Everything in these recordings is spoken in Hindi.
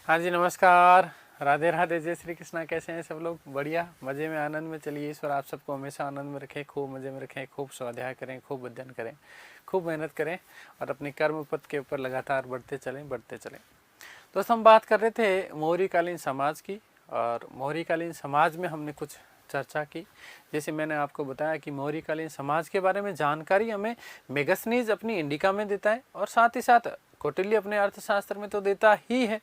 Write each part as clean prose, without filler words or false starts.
हाँ जी, नमस्कार। राधे राधे, जय श्री कृष्णा। कैसे हैं सब लोग? बढ़िया, मज़े में, आनंद में। चलिए, ईश्वर आप सबको हमेशा आनंद में रखें, खूब मज़े में रखें, खूब स्वाध्याय करें, खूब अध्ययन करें, खूब मेहनत करें और अपनी कर्म पथ के ऊपर लगातार बढ़ते चलें। दोस्तों, हम बात कर रहे थे मौर्यकालीन समाज की, और मौर्यकालीन समाज में हमने कुछ चर्चा की। जैसे मैंने आपको बताया कि मौर्यकालीन समाज के बारे में जानकारी हमें मेगस्थनीज अपनी इंडिका में देता है, और साथ ही साथ कौटिल्य अपने अर्थशास्त्र में तो देता ही है।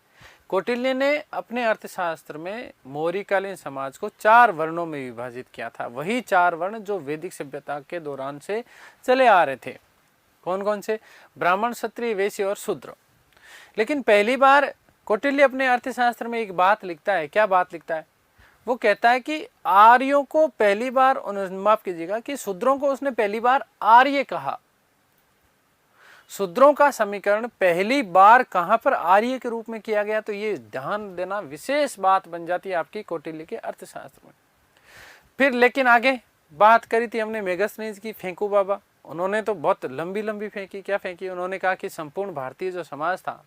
कौटिल्य ने अपने अर्थशास्त्र में मौर्यकालीन समाज को 4 वर्णों में विभाजित किया था। वही 4 वर्ण जो वैदिक सभ्यता के दौरान से चले आ रहे थे। कौन कौन से? ब्राह्मण, क्षत्रिय, वैश्य और शूद्र। लेकिन पहली बार कौटिल्य अपने अर्थशास्त्र में एक बात लिखता है। क्या बात लिखता है? वो कहता है कि आर्यों को पहली बार, माफ कीजिएगा, कि शूद्रों को उसने पहली बार आर्य कहा। शूद्रों का समीकरण पहली बार कहां पर आर्य के रूप में किया गया, तो ये ध्यान देना विशेष बात बन जाती है आपकी कौटिल्य के अर्थशास्त्र में। फिर लेकिन आगे बात करी थी हमने मेगस्थनीज की, फेंकू बाबा। उन्होंने तो बहुत लंबी लंबी फेंकी। क्या फेंकी? उन्होंने कहा कि संपूर्ण भारतीय जो समाज था,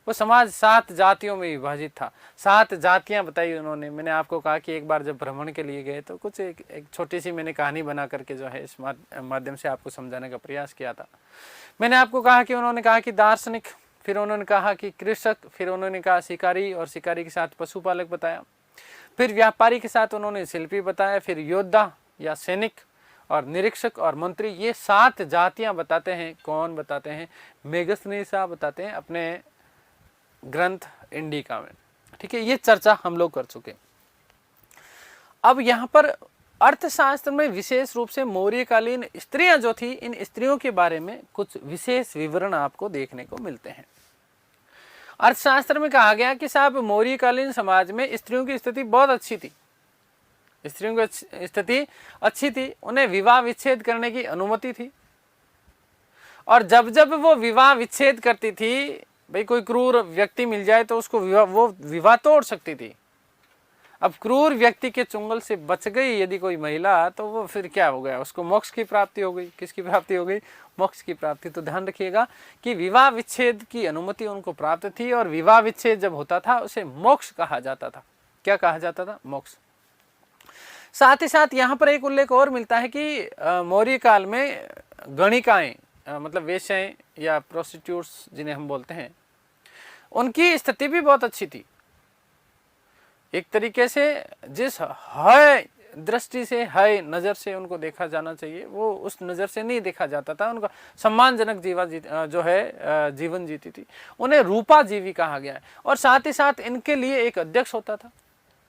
वो समाज 7 जातियों में विभाजित था। 7 जातियां बताई उन्होंने। मैंने आपको कहा कि एक बार जब भ्रमण के लिए गए तो कुछ एक छोटी सी मैंने कहानी बना करके जो है इस माध्यम से आपको समझाने का प्रयास किया था। मैंने आपको कहा कि उन्होंने कहा कि दार्शनिक, फिर उन्होंने कहा कि कृषक, फिर उन्होंने कहा शिकारी, और शिकारी के साथ पशुपालक बताया। फिर व्यापारी के साथ उन्होंने शिल्पी बताया। फिर योद्धा या सैनिक, और निरीक्षक और मंत्री। ये 7 जातियां बताते हैं। कौन बताते हैं? मेगस्थनीज साहब बताते हैं अपने ग्रंथ इंडिका में। ठीक है, ये चर्चा हम लोग कर चुके। अब यहाँ पर अर्थशास्त्र में विशेष रूप से मौर्यकालीन स्त्रियां जो थी, इन स्त्रियों के बारे में कुछ विशेष विवरण आपको देखने को मिलते हैं। अर्थशास्त्र में कहा गया कि साहब मौर्यकालीन समाज में स्त्रियों की स्थिति बहुत अच्छी थी। स्त्रियों की स्थिति अच्छी थी, उन्हें विवाह विच्छेद करने की अनुमति थी। और जब जब वो विवाह विच्छेद करती थी, भाई कोई क्रूर व्यक्ति मिल जाए तो उसको वो विवाह तोड़ सकती थी। अब क्रूर व्यक्ति के चुंगल से बच गई यदि कोई महिला, तो वो फिर क्या हो गया? उसको मोक्ष की प्राप्ति हो गई। किसकी प्राप्ति हो गई? मोक्ष की प्राप्ति। तो ध्यान रखिएगा कि विवाह विच्छेद की अनुमति उनको प्राप्त थी, और विवाह विच्छेद जब होता था उसे मोक्ष कहा जाता था। क्या कहा जाता था? मोक्ष। साथ ही साथ यहाँ पर एक उल्लेख और मिलता है कि मौर्य काल में गणिकाएं, मतलब वेश्याएं या प्रोस्टिट्यूट्स जिन्हें हम बोलते हैं, उनकी स्थिति भी बहुत अच्छी थी। एक तरीके से जिस है दृष्टि से, है नज़र से उनको देखा जाना चाहिए, वो उस नज़र से नहीं देखा जाता था। उनका सम्मानजनक जीवन जीती थी। उन्हें रूपा जीवी कहा गया है। और साथ ही साथ इनके लिए एक अध्यक्ष होता था,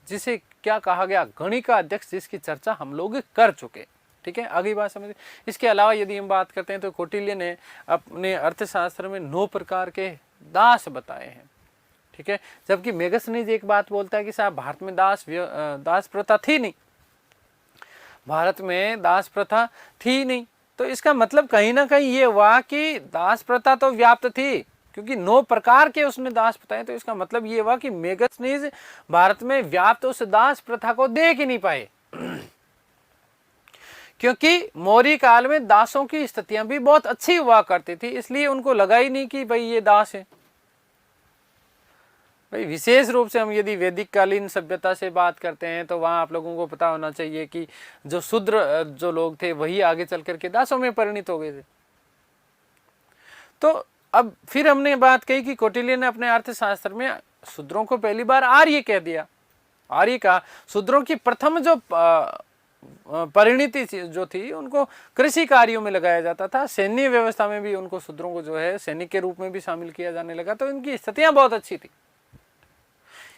जिसे क्या कहा गया? गणिका अध्यक्ष, जिसकी चर्चा हम लोग कर चुके। ठीक है, आगे बात समझिए। इसके अलावा यदि हम बात करते हैं तो कौटिल्य ने अपने अर्थशास्त्र में 9 प्रकार के दास बताए हैं। ठीक है, जबकि मेगस्थनीज एक बात बोलता है कि साहब भारत में दास प्रथा थी नहीं। भारत में दास प्रथा थी नहीं। तो इसका मतलब कहीं ना कहीं ये हुआ कि दास प्रथा तो व्याप्त थी, क्योंकि 9 प्रकार के उसने दास बताए। तो इसका मतलब ये हुआ कि मेगस्थनीज भारत में व्याप्त उस दास प्रथा को देख ही नहीं पाए। क्योंकि मौर्य काल में दासों की स्थितियां भी बहुत अच्छी हुआ करती थी, इसलिए उनको लगा ही नहीं कि भाई ये दास है। भाई विशेष रूप से हम यदि वैदिक कालीन सभ्यता से बात करते हैं तो वहाँ आप लोगों को पता होना चाहिए कि जो शूद्र जो लोग थे वही आगे चल करके दासों में परिणित हो गए थे। तो अब फिर हमने बात कही कि कौटिल्य ने अपने अर्थशास्त्र में शूद्रों को पहली बार आर्य कह दिया। आर्य का शूद्रों की प्रथम जो परिणति जो थी, उनको कृषि कार्यों में लगाया जाता था। सैन्य व्यवस्था में भी उनको शूद्रों को जो है सैनिक के रूप में भी शामिल किया जाने लगा। तो इनकी स्थितियां बहुत अच्छी थी,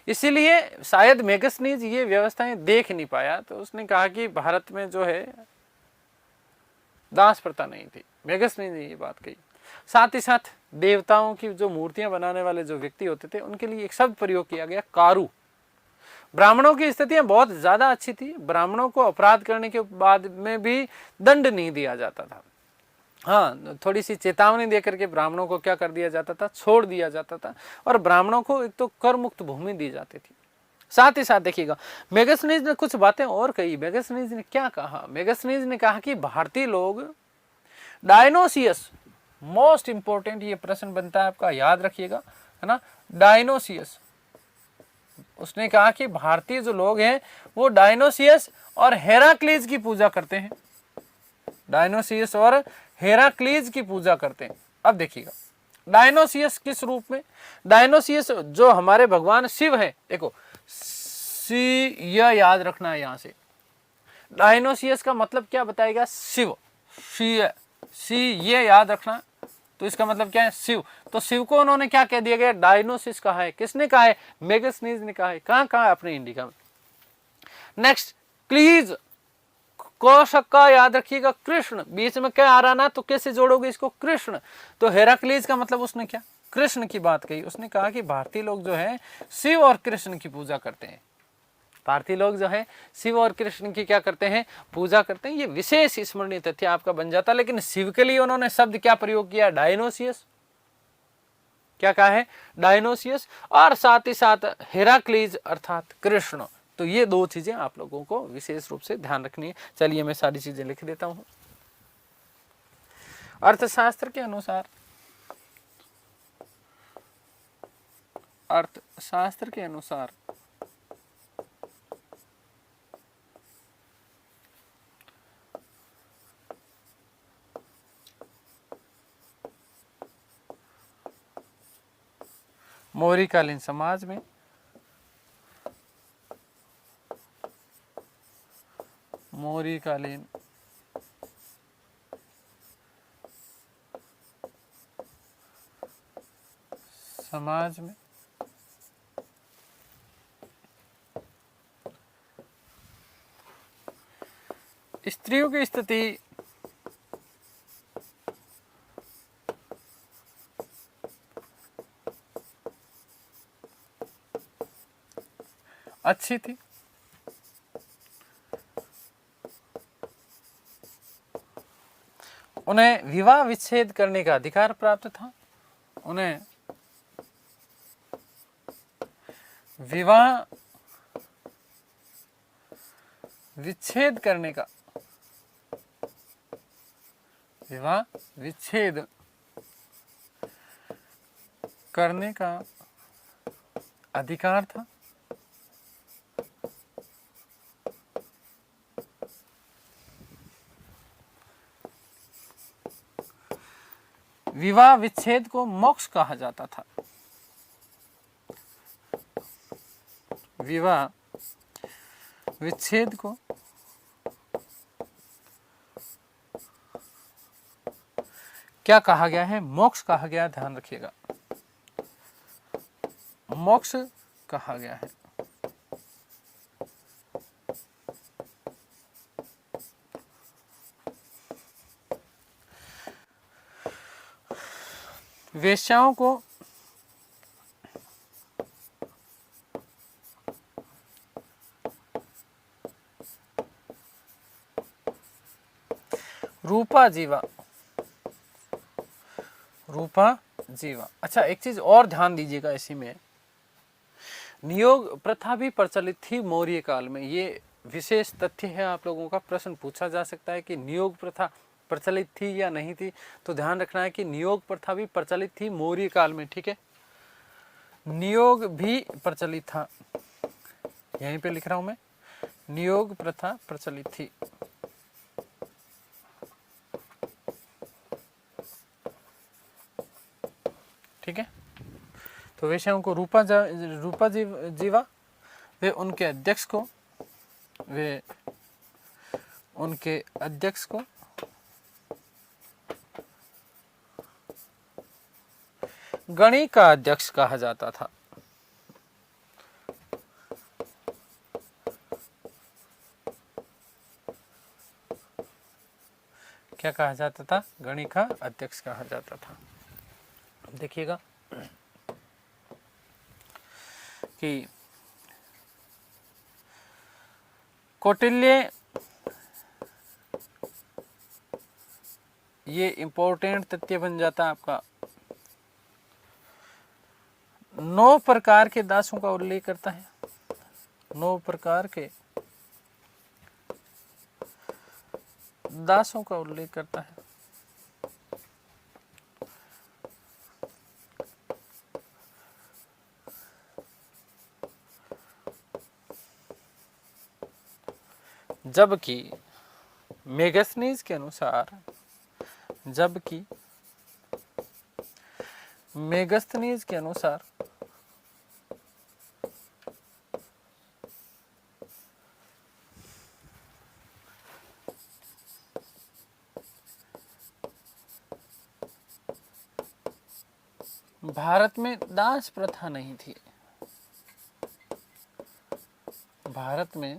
इसीलिए शायद मेगस्थनीज ये व्यवस्थाएं देख नहीं पाया। तो उसने कहा कि भारत में जो है दास प्रथा नहीं थी। मेगस्थनीज ने ये बात कही। साथ ही साथ देवताओं की जो मूर्तियां बनाने वाले जो व्यक्ति होते थे, उनके लिए एक शब्द प्रयोग किया गया, कारु। ब्राह्मणों की स्थितियां बहुत ज्यादा अच्छी थी। ब्राह्मणों को अपराध करने के बाद में भी दंड नहीं दिया जाता था। हाँ, थोड़ी सी चेतावनी देकर के ब्राह्मणों को क्या कर दिया जाता था? छोड़ दिया जाता था। और ब्राह्मणों को एक तो कर मुक्त भूमि दी जाती थी। साथ ही साथ देखिएगा, मेगस्थनीज ने कुछ बातें और कही। मेगस्थनीज ने क्या कहा? मेगस्थनीज ने कहा कि भारतीय लोग डायनोसियस, मोस्ट इंपोर्टेंट ये प्रश्न बनता है आपका, याद रखिएगा, है ना। डायनोसियस उसने कहा कि भारतीय जो लोग हैं वो डायनोसियस और हेराक्लीज की पूजा करते हैं, डायनोसियस और हेराक्लीज की पूजा करते हैं। अब देखिएगा डायनोसियस किस रूप में, डायनोसियस जो हमारे भगवान शिव है, देखो यह याद रखना है यहां से, डायनोसियस का मतलब क्या बताएगा, शिव, सी ये याद रखना, तो इसका मतलब क्या है, शिव। तो शिव को उन्होंने क्या कह दिया गया, डायनोसिस कहा है, किसने कहा है, मेगस्थनीज ने कहा है, कहां कहा है, अपने इंडिका में। नेक्स्ट क्लीज, कोशक का याद रखिएगा, कृष्ण, बीच में क्या आ रहा ना, तो कैसे जोड़ोगे इसको, कृष्ण। तो हेराक्लीज का मतलब उसने क्या, कृष्ण की बात कही, उसने कहा कि भारतीय लोग जो है शिव और कृष्ण की पूजा करते हैं, भारतीय लोग जो है शिव और कृष्ण की क्या करते हैं, पूजा करते हैं। ये विशेष स्मरणीय तथ्य आपका बन जाता, लेकिन शिव के लिए उन्होंने शब्द क्या प्रयोग किया, डायनोसियस, क्या कहा है, डायनोसियस, और साथ ही साथ हेराक्लीज अर्थात कृष्ण। तो ये दो चीजें आप लोगों को विशेष रूप से ध्यान रखनी है। चलिए मैं सारी चीजें लिख देता हूं। अर्थशास्त्र के अनुसार, अर्थशास्त्र के अनुसार मौर्यकालीन समाज में मौर्यकालीन समाज में स्त्रियों की स्थिति अच्छी थी, उन्हें विवाह विच्छेद करने का अधिकार प्राप्त था, उन्हें विवाह विच्छेद करने का, विवाह विच्छेद करने का अधिकार था। विवाह विच्छेद को मोक्ष कहा जाता था, विवाह विच्छेद को क्या कहा गया है, मोक्ष कहा गया, ध्यान रखिएगा, मोक्ष कहा गया है। वेश्याओं को रूपा जीवा, रूपा जीवा। अच्छा एक चीज और ध्यान दीजिएगा, इसी में नियोग प्रथा भी प्रचलित थी मौर्य काल में, ये विशेष तथ्य है। आप लोगों का प्रश्न पूछा जा सकता है कि नियोग प्रथा प्रचलित थी या नहीं थी, तो ध्यान रखना है कि नियोग प्रथा भी प्रचलित थी मौर्य काल में, ठीक है, नियोग भी प्रचलित था, यहीं पे लिख रहा हूं मैं, नियोग प्रथा प्रचलित थी। ठीक है, तो वेश्याओं को रूपा जीवा, वे उनके अध्यक्ष को, वे उनके अध्यक्ष को गणी का अध्यक्ष कहा जाता था, क्या कहा जाता था, गणी का अध्यक्ष कहा जाता था। देखिएगा कि कौटिल्य, ये इंपॉर्टेंट तथ्य बन जाता है आपका, 9 प्रकार के दासों का उल्लेख करता है, 9 प्रकार के दासों का उल्लेख करता है। जबकि मेगास्थनीज के अनुसार, जबकि मेगास्थनीज के अनुसार भारत में दास प्रथा नहीं थी। भारत में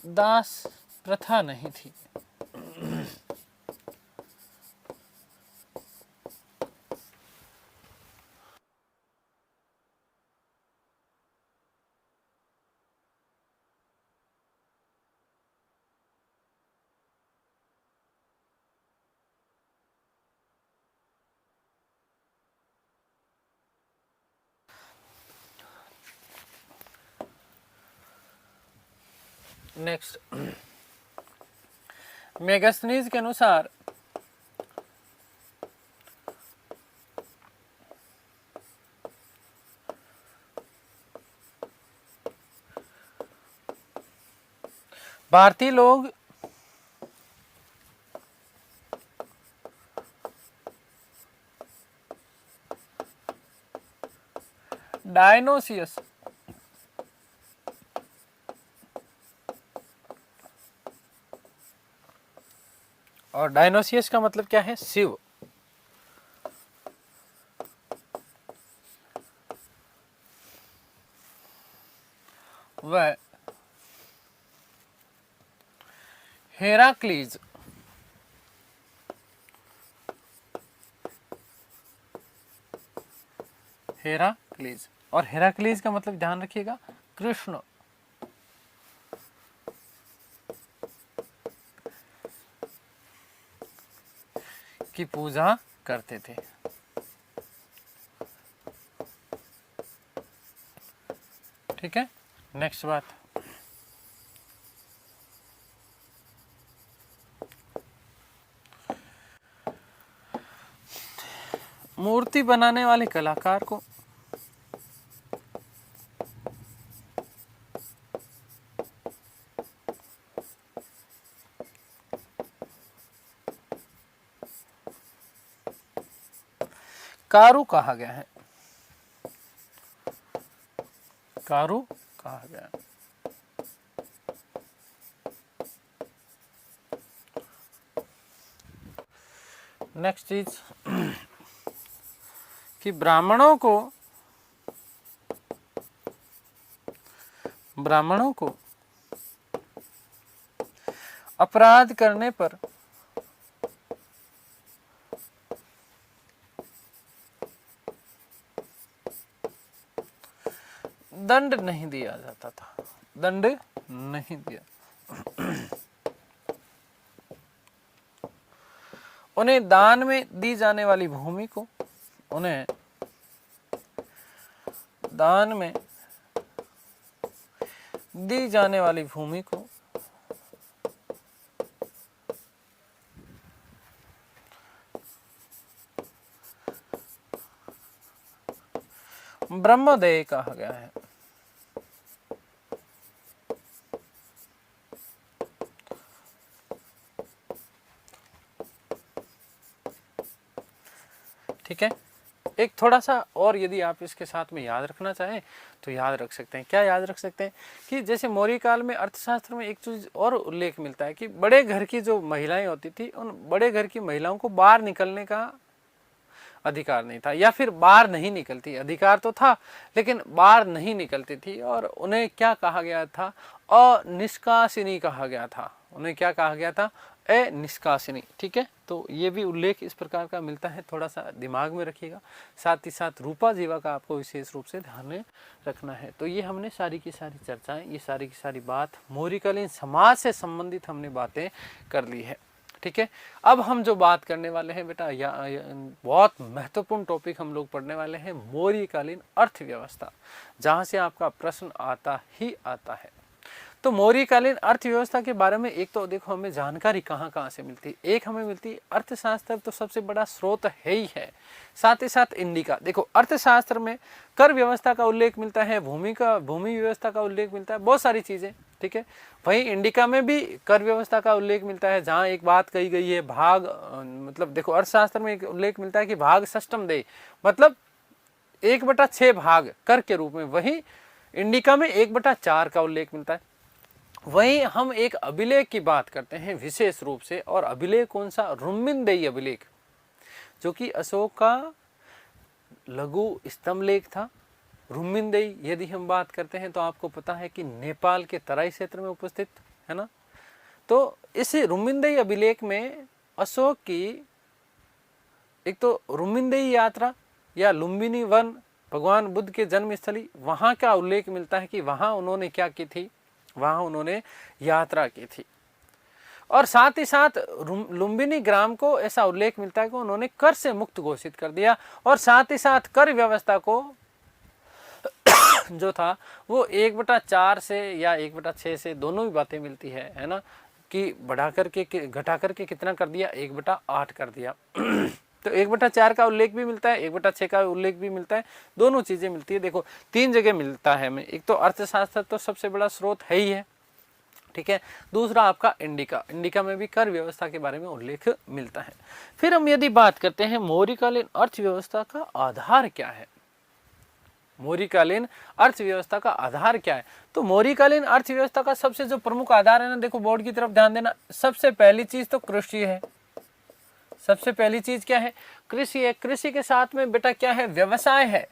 दास प्रथा नहीं थी। नेक्स्ट, मेगास्थनीज के अनुसार भारतीय लोग डायनोसियस और डायनोसियस का मतलब क्या है? शिव। वह हेराक्लीज हेराक्लीज और हेराक्लीज का मतलब ध्यान रखिएगा कृष्ण की पूजा करते थे। ठीक है, नेक्स्ट बात, मूर्ति बनाने वाले कलाकार को कारु कहा गया है। कारु कहा गया है। नेक्स्ट चीज कि ब्राह्मणों को अपराध करने पर दंड नहीं दिया जाता था। दंड नहीं दिया। उन्हें दान में दी जाने वाली भूमि को, उन्हें दान में दी जाने वाली भूमि को ब्रह्मदेय कहा गया है। ठीक है, एक थोड़ा सा और यदि आप इसके साथ में याद रखना चाहें तो याद रख सकते हैं। क्या याद रख सकते हैं कि जैसे मौर्य काल में अर्थशास्त्र में एक चीज और उल्लेख मिलता है कि बड़े घर की जो महिलाएं होती थी, उन बड़े घर की महिलाओं को बाहर निकलने का अधिकार नहीं था, या फिर बाहर नहीं निकलती। अधिकार तो था लेकिन बाहर नहीं निकलती थी, और उन्हें क्या कहा गया था? अनिष्कासिनी कहा गया था। उन्हें क्या कहा गया था? निष्कासिनी। ठीक है, तो ये भी उल्लेख इस प्रकार का मिलता है, थोड़ा सा दिमाग में रखिएगा। साथ ही साथ रूपा जीवा का आपको विशेष रूप से ध्यान में रखना है। तो ये हमने सारी की सारी चर्चाएं, ये सारी की सारी बात मौर्यकालीन समाज से संबंधित हमने बातें कर ली है। ठीक है, अब हम जो बात करने वाले हैं बेटा, बहुत महत्वपूर्ण टॉपिक हम लोग पढ़ने वाले हैं, मौर्यकालीन अर्थव्यवस्था, जहां से आपका प्रश्न आता ही आता है। तो मौर्यकालीन अर्थव्यवस्था के बारे में एक तो देखो हमें जानकारी कहाँ से मिलती है। एक हमें मिलती है अर्थशास्त्र, तो सबसे बड़ा स्रोत है ही है। साथ ही साथ इंडिका। देखो अर्थशास्त्र में कर व्यवस्था का उल्लेख मिलता है, भूमि व्यवस्था का उल्लेख मिलता है, बहुत सारी चीजें। ठीक है। वहीं इंडिका में भी कर व्यवस्था का उल्लेख मिलता है, जहां एक बात कही गई है भाग, मतलब देखो अर्थशास्त्र में एक उल्लेख मिलता है कि भाग षष्टम दे, मतलब 1/6 भाग कर के रूप में। वहीं इंडिका में 1/4 का उल्लेख मिलता है। वहीं हम एक अभिलेख की बात करते हैं विशेष रूप से, और अभिलेख कौन सा? रुम्मिनदेई अभिलेख, जो कि अशोक का लघु स्तंभ लेख था। रुम्मिनदेई यदि हम बात करते हैं तो आपको पता है कि नेपाल के तराई क्षेत्र में उपस्थित है ना। तो इस रुम्मिनदेई अभिलेख में अशोक की एक तो रुम्मिनदेई यात्रा या लुम्बिनी वन, भगवान बुद्ध के जन्म स्थली, वहां का उल्लेख मिलता है कि वहां उन्होंने क्या की थी, वहां उन्होंने यात्रा की थी। और साथ ही साथ लुम्बिनी ग्राम को ऐसा उल्लेख मिलता है कि उन्होंने कर से मुक्त घोषित कर दिया, और साथ ही साथ कर व्यवस्था को जो था वो 1/4 से या 1/6 से, दोनों भी बातें मिलती है ना, कि बढ़ा करके घटा करके कितना कर दिया, 1/8 कर दिया। तो 1/4 का उल्लेख भी मिलता है, 1/6 का उल्लेख भी मिलता है, दोनों चीजें मिलती है। देखो 3 जगह मिलता है हमें। एक तो अर्थशास्त्र तो सबसे बड़ा स्रोत है ही है, ठीक है। दूसरा आपका इंडिका, इंडिका में भी कर व्यवस्था के बारे में उल्लेख मिलता है। फिर हम यदि बात करते हैं मौर्यकालीन अर्थव्यवस्था का आधार क्या है, मौर्यकालीन अर्थव्यवस्था का आधार क्या है, तो मौर्यकालीन अर्थव्यवस्था का सबसे जो प्रमुख आधार है ना, देखो बोर्ड की तरफ ध्यान देना, सबसे पहली चीज तो कृषि है। सबसे पहली चीज क्या है? कृषि है। कृषि के साथ में बेटा क्या है? व्यवसाय है।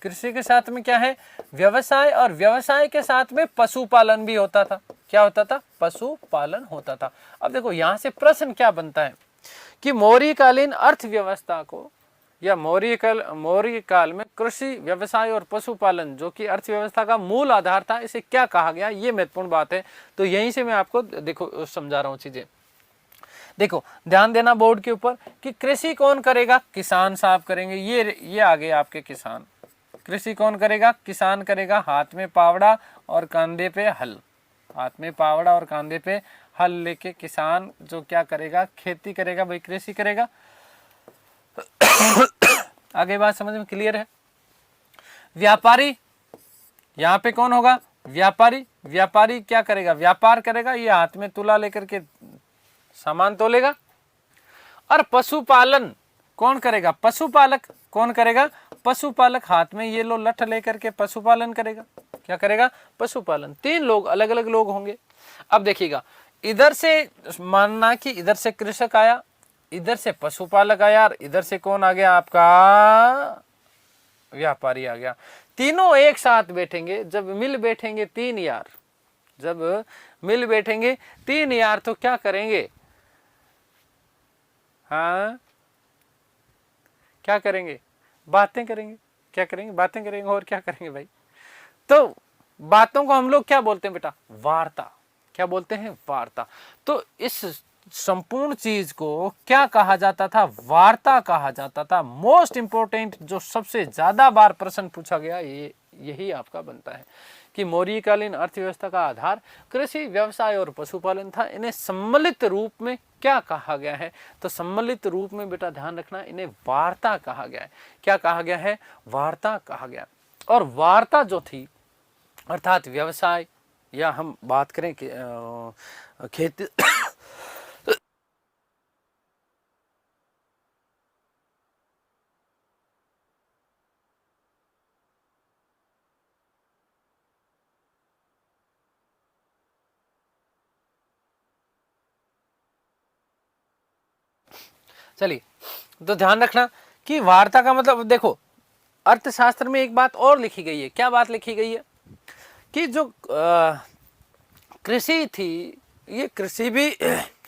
कृषि के साथ में क्या है? व्यवसाय, और व्यवसाय के साथ में पशुपालन भी होता था। क्या होता था? पशुपालन होता था। अब देखो यहां से प्रश्न क्या बनता है कि मौर्यकालीन अर्थव्यवस्था को, या मौर्य काल में कृषि, व्यवसाय और पशुपालन जो कि अर्थव्यवस्था का मूल आधार था, इसे क्या कहा गया? ये महत्वपूर्ण बात है। तो यहीं से मैं आपको देखो समझा रहा हूं चीजें। देखो ध्यान देना बोर्ड के ऊपर कि कृषि कौन करेगा? किसान साहब करेंगे। ये आगे आपके किसान। कृषि कौन करेगा? किसान करेगा। हाथ में पावड़ा और कंधे पे हल, हाथ में पावड़ा और कंधे पे हल लेके किसान जो क्या करेगा? खेती करेगा भाई, कृषि करेगा। आगे बात समझ में क्लियर है? व्यापारी, यहां पे कौन होगा? व्यापारी। व्यापारी क्या करेगा? व्यापार करेगा, ये हाथ में तुला लेकर के सामान तोलेगा। और पशुपालन कौन करेगा? पशुपालक। कौन करेगा? पशुपालक। हाथ में ये लो लठ लेकर के पशुपालन करेगा। क्या करेगा? पशुपालन। 3 लोग, अलग अलग लोग होंगे। अब देखिएगा, इधर से मानना कि इधर से कृषक आया, इधर से पशुपालक आया, और इधर से कौन आ गया? आपका व्यापारी आ गया। तीनों एक साथ बैठेंगे, जब मिल बैठेंगे 3 यार, जब मिल बैठेंगे 3 यार तो क्या करेंगे? हाँ क्या करेंगे? बातें करेंगे। क्या करेंगे? बातें करेंगे। और क्या करेंगे भाई? तो बातों को हम लोग क्या बोलते हैं बेटा? वार्ता। क्या बोलते हैं? वार्ता। तो इस संपूर्ण चीज को क्या कहा जाता था? वार्ता कहा जाता था। मोस्ट इंपोर्टेंट जो सबसे ज्यादा बार प्रश्न पूछा गया ये यही आपका बनता है कि मौर्यकालीन अर्थव्यवस्था का आधार कृषि, व्यवसाय और पशुपालन था। इन्हें सम्मिलित रूप में क्या कहा गया है? तो सम्मिलित रूप में बेटा ध्यान रखना, इन्हें वार्ता कहा गया है। क्या कहा गया है? वार्ता कहा गया। और वार्ता जो थी, अर्थात व्यवसाय, या हम बात करें कि खेती चलिए, तो ध्यान रखना कि वार्ता का मतलब, देखो अर्थशास्त्र में एक बात और लिखी गई है। क्या बात लिखी गई है? कि जो कृषि थी, ये कृषि भी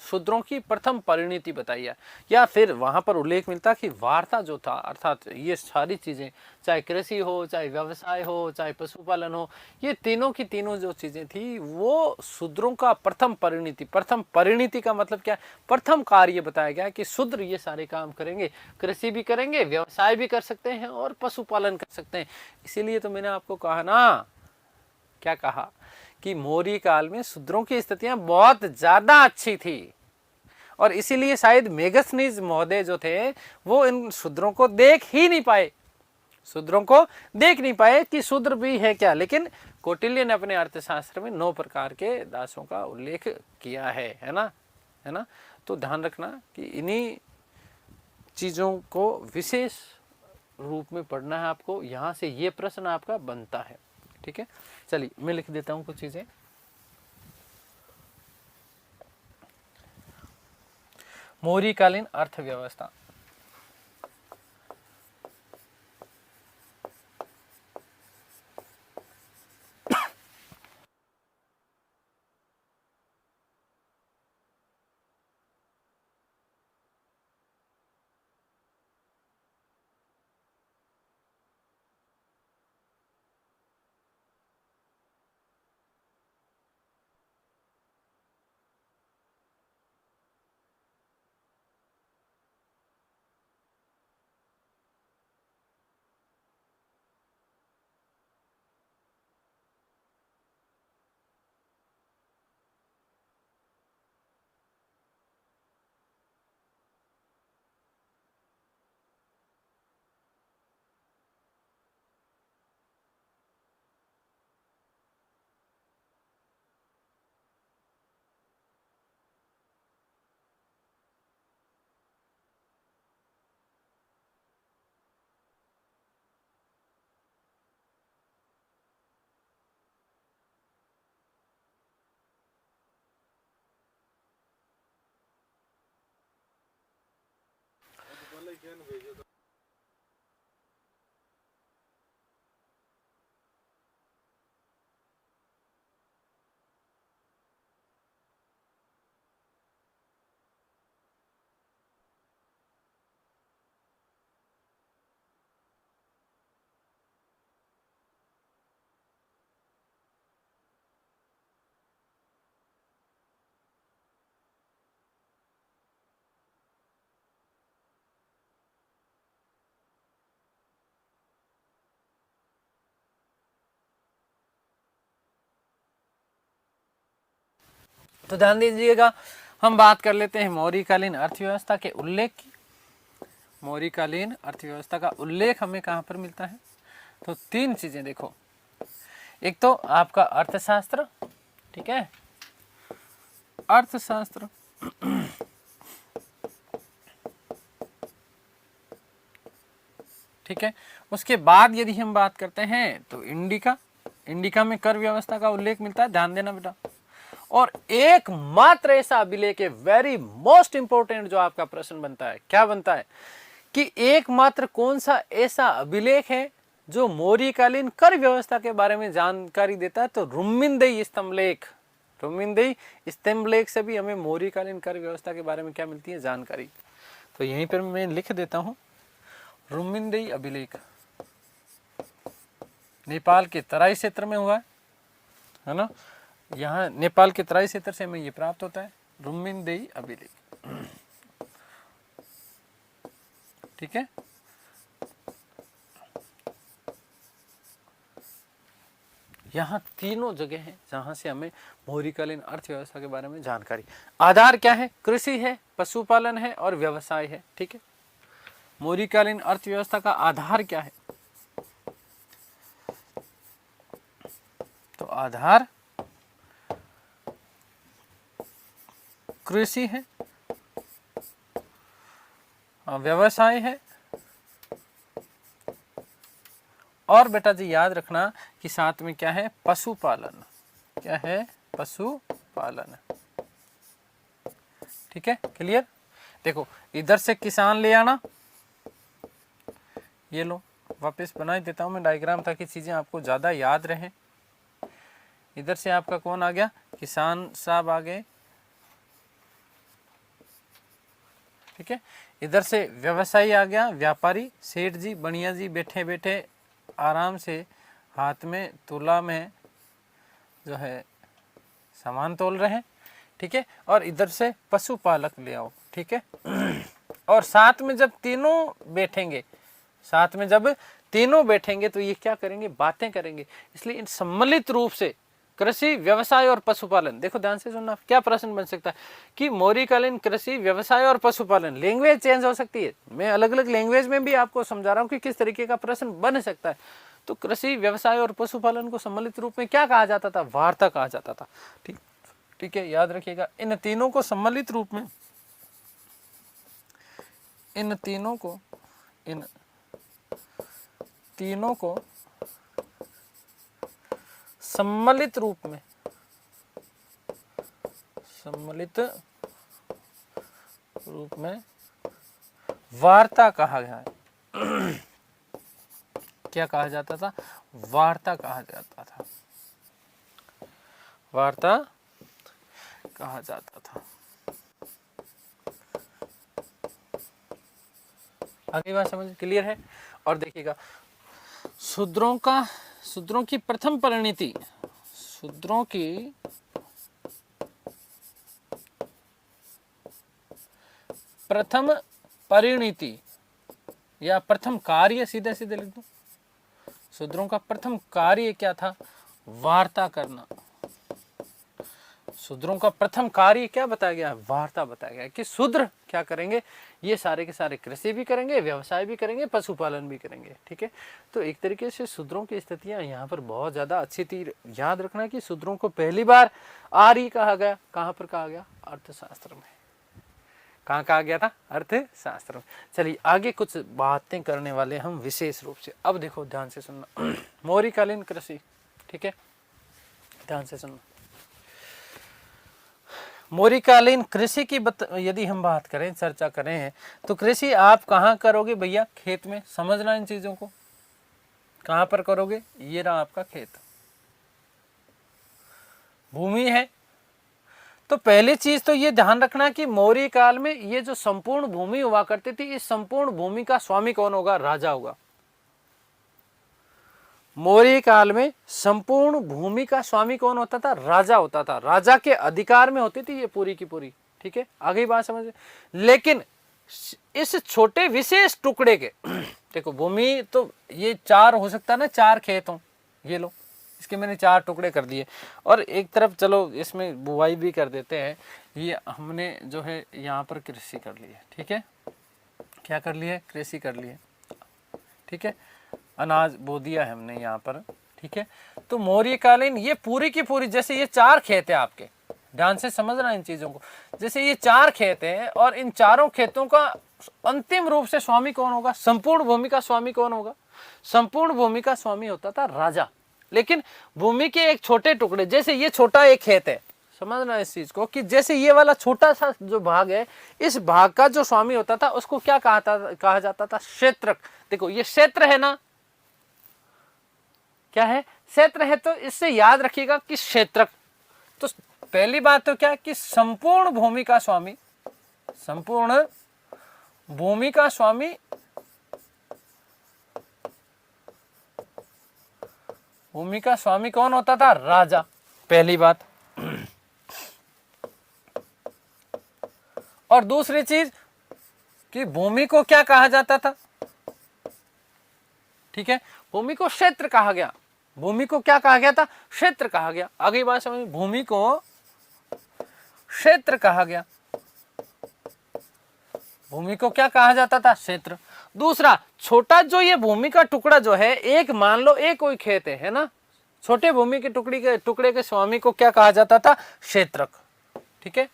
शूद्रों की प्रथम परिणति बताई है। या फिर वहां पर उल्लेख मिलता कि वार्ता जो था, अर्थात ये सारी चीजें, चाहे कृषि हो, चाहे व्यवसाय हो, चाहे पशुपालन हो, ये तीनों की तीनों जो चीजें थी वो शूद्रों का प्रथम परिणति। प्रथम परिणति का मतलब क्या है? प्रथम कार्य बताया गया कि शूद्र ये सारे काम करेंगे, कृषि भी करेंगे, व्यवसाय भी कर सकते हैं और पशुपालन कर सकते हैं। इसीलिए तो मैंने आपको कहा ना, क्या कहा कि मौर्य काल में शूद्रों की स्थितियां बहुत ज्यादा अच्छी थी, और इसीलिए शायद मेगस्थनीज महोदय जो थे वो इन शूद्रों को देख ही नहीं पाए, शूद्रों को देख नहीं पाए कि शूद्र भी है क्या। लेकिन कौटिल्य ने अपने अर्थशास्त्र में 9 प्रकार के दासों का उल्लेख किया है ना। तो ध्यान रखना कि इन्हीं चीजों को विशेष रूप में पढ़ना है आपको, यहां से ये प्रश्न आपका बनता है। ठीक है, चलिए मैं लिख देता हूं कुछ चीजें। मौर्यकालीन अर्थव्यवस्था। तो ध्यान दीजिएगा, हम बात कर लेते हैं मौर्यकालीन अर्थव्यवस्था के उल्लेख की। मौर्यकालीन अर्थव्यवस्था का उल्लेख हमें कहाँ पर मिलता है? तो 3 चीजें देखो, एक तो आपका अर्थशास्त्र, ठीक है, अर्थशास्त्र, ठीक है। उसके बाद यदि हम बात करते हैं तो इंडिका में कर व्यवस्था का उल्लेख मिलता है, ध्यान देना बेटा। और एकमात्र ऐसा अभिलेख है, वेरी मोस्ट इंपोर्टेंट, जो आपका प्रश्न बनता है, क्या बनता है कि एकमात्र कौन सा ऐसा अभिलेख है जो मौर्यकालीन कर व्यवस्था के बारे में जानकारी देता है? तो रुम्मिनदेई स्तंभलेख। रुम्मिनदेई स्तंभलेख से भी हमें मौर्यकालीन कर व्यवस्था के बारे में क्या मिलती है? जानकारी। तो यहीं पर मैं लिख देता हूं, रुम्मिनदेई अभिलेख नेपाल के तराई क्षेत्र में हुआ है ना। यहाँ नेपाल के तराई क्षेत्र से हमें ये प्राप्त होता है, रुम्मिनदेई अभिलेख, ठीक है। यहाँ तीनों जगह हैं जहां से हमें मौर्यकालीन अर्थव्यवस्था के बारे में जानकारी। आधार क्या है? कृषि है, पशुपालन है और व्यवसाय है, ठीक है। मौर्यकालीन अर्थव्यवस्था का आधार क्या है? तो आधार कृषि है, व्यवसाय है, और बेटा जी याद रखना कि साथ में क्या है? पशुपालन। क्या है? पशुपालन, ठीक है। क्लियर? देखो इधर से किसान ले आना, ये लो वापस बना देता हूं मैं डायग्राम ताकि चीजें आपको ज्यादा याद रहें। इधर से आपका कौन आ गया? किसान साहब आ गए, ठीक है। इधर से व्यवसायी आ गया, व्यापारी, सेठ जी, बनिया जी बैठे बैठे आराम से हाथ में तुला में जो है सामान तोल रहे हैं, ठीक है। और इधर से पशुपालक ले आओ, ठीक है। और साथ में जब तीनों बैठेंगे तो ये क्या करेंगे? बातें करेंगे। इसलिए इन सम्मिलित रूप से कृषि, व्यवसाय और पशुपालन, देखो ध्यान से सुनना, क्या प्रश्न बन सकता है कि मौर्यकालीन कृषि, व्यवसाय और पशुपालन, लैंग्वेज चेंज हो सकती है, मैं अलग अलग लैंग्वेज में भी आपको समझा रहा हूं कि किस तरीके का प्रश्न बन सकता है। तो कृषि, व्यवसाय और पशुपालन को सम्मिलित रूप में क्या कहा जाता था? वार्ता कहा जाता था। ठीक है, याद रखिएगा। इन तीनों को सम्मिलित रूप में, इन तीनों को सम्मिलित रूप में वार्ता कहा गया है। क्या कहा जाता था? वार्ता कहा जाता था। वार्ता कहा जाता था। आगे बात समझ क्लियर है? और देखिएगा, शूद्रों की प्रथम परिणति, शूद्रों की प्रथम परिणति या प्रथम कार्य, सीधे सीधे लिख दो, शूद्रों का प्रथम कार्य क्या था? वार्ता करना। शूद्रों का प्रथम कार्य क्या बताया गया? वार्ता बताया गया कि शूद्र क्या करेंगे? ये सारे के सारे कृषि भी करेंगे, व्यवसाय भी करेंगे, पशुपालन भी करेंगे। ठीक है, तो एक तरीके से शूद्रों की स्थितियां यहाँ पर बहुत ज्यादा अच्छी थी। याद रखना कि शूद्रों को पहली बार आर्य कहा गया। कहाँ पर कहा गया? अर्थशास्त्र में। कहाँ कहा गया था? अर्थशास्त्र में। चलिए आगे कुछ बातें करने वाले हम विशेष रूप से। अब देखो, ध्यान से सुनना। मौर्यकालीन कृषि। ठीक है, ध्यान से सुनना। मौर्यकालीन कृषि की यदि हम बात करें, चर्चा करें, तो कृषि आप कहाँ करोगे भैया? खेत में। समझना इन चीजों को। कहाँ पर करोगे? ये रहा आपका खेत, भूमि है। तो पहली चीज तो ये ध्यान रखना कि मौर्य काल में ये जो संपूर्ण भूमि हुआ करती थी, इस संपूर्ण भूमि का स्वामी कौन होगा? राजा होगा। मौर्य काल में संपूर्ण भूमि का स्वामी कौन होता था? राजा होता था। राजा के अधिकार में होती थी ये पूरी की पूरी। ठीक है, आगे बात समझ। लेकिन इस छोटे विशेष टुकड़े के देखो, भूमि तो ये चार हो सकता है ना, चार खेत हो, ये लो, इसके मैंने चार टुकड़े कर दिए, और एक तरफ चलो इसमें बुवाई भी कर देते हैं। ये हमने जो है यहाँ पर कृषि कर ली है। ठीक है, क्या कर लिए? कृषि कर लिए। ठीक है, अनाज बो दिया है हमने यहाँ पर। ठीक है, तो मौर्यकालीन ये पूरी की पूरी, जैसे ये चार खेत है आपके, ध्यान से समझना इन चीजों को। जैसे ये चार खेत हैं और इन चारों खेतों का अंतिम रूप से स्वामी कौन होगा? संपूर्ण भूमि का स्वामी कौन होगा? संपूर्ण भूमि का स्वामी होता था राजा। लेकिन भूमि के एक छोटे टुकड़े, जैसे ये छोटा एक खेत है, समझना इस चीज को, कि जैसे ये वाला छोटा सा जो भाग है, इस भाग का जो स्वामी होता था उसको क्या कहा जाता था? क्षेत्रक। देखो ये क्षेत्र है ना, क्या है? क्षेत्र है। तो इससे याद रखिएगा कि क्षेत्रक। तो पहली बात तो क्या कि संपूर्ण भूमि का स्वामी, संपूर्ण भूमि का स्वामी, भूमि का स्वामी कौन होता था? राजा। पहली बात। और दूसरी चीज कि भूमि को क्या कहा जाता था? ठीक है, भूमि को क्षेत्र कहा गया। भूमि को क्या कहा गया था? क्षेत्र कहा गया। आगे बात समझ, भूमि को क्षेत्र कहा गया। भूमि को क्या कहा जाता था? क्षेत्र। दूसरा, छोटा जो ये भूमि का टुकड़ा जो है, एक मान लो एक कोई खेत है ना, छोटे भूमि के टुकड़े के स्वामी को क्या कहा जाता था? क्षेत्रक। ठीक है,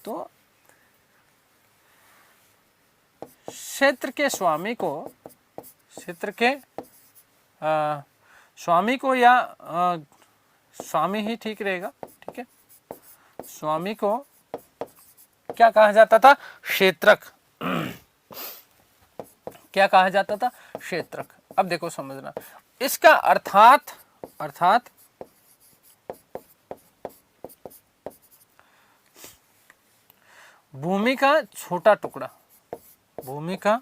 तो क्षेत्र के स्वामी को, क्षेत्र के स्वामी को, या स्वामी ही ठीक रहेगा। ठीक है, स्वामी को क्या कहा जाता था? क्षेत्रक। क्या कहा जाता था? क्षेत्रक। अब देखो समझना इसका अर्थात भूमि का छोटा टुकड़ा, भूमि का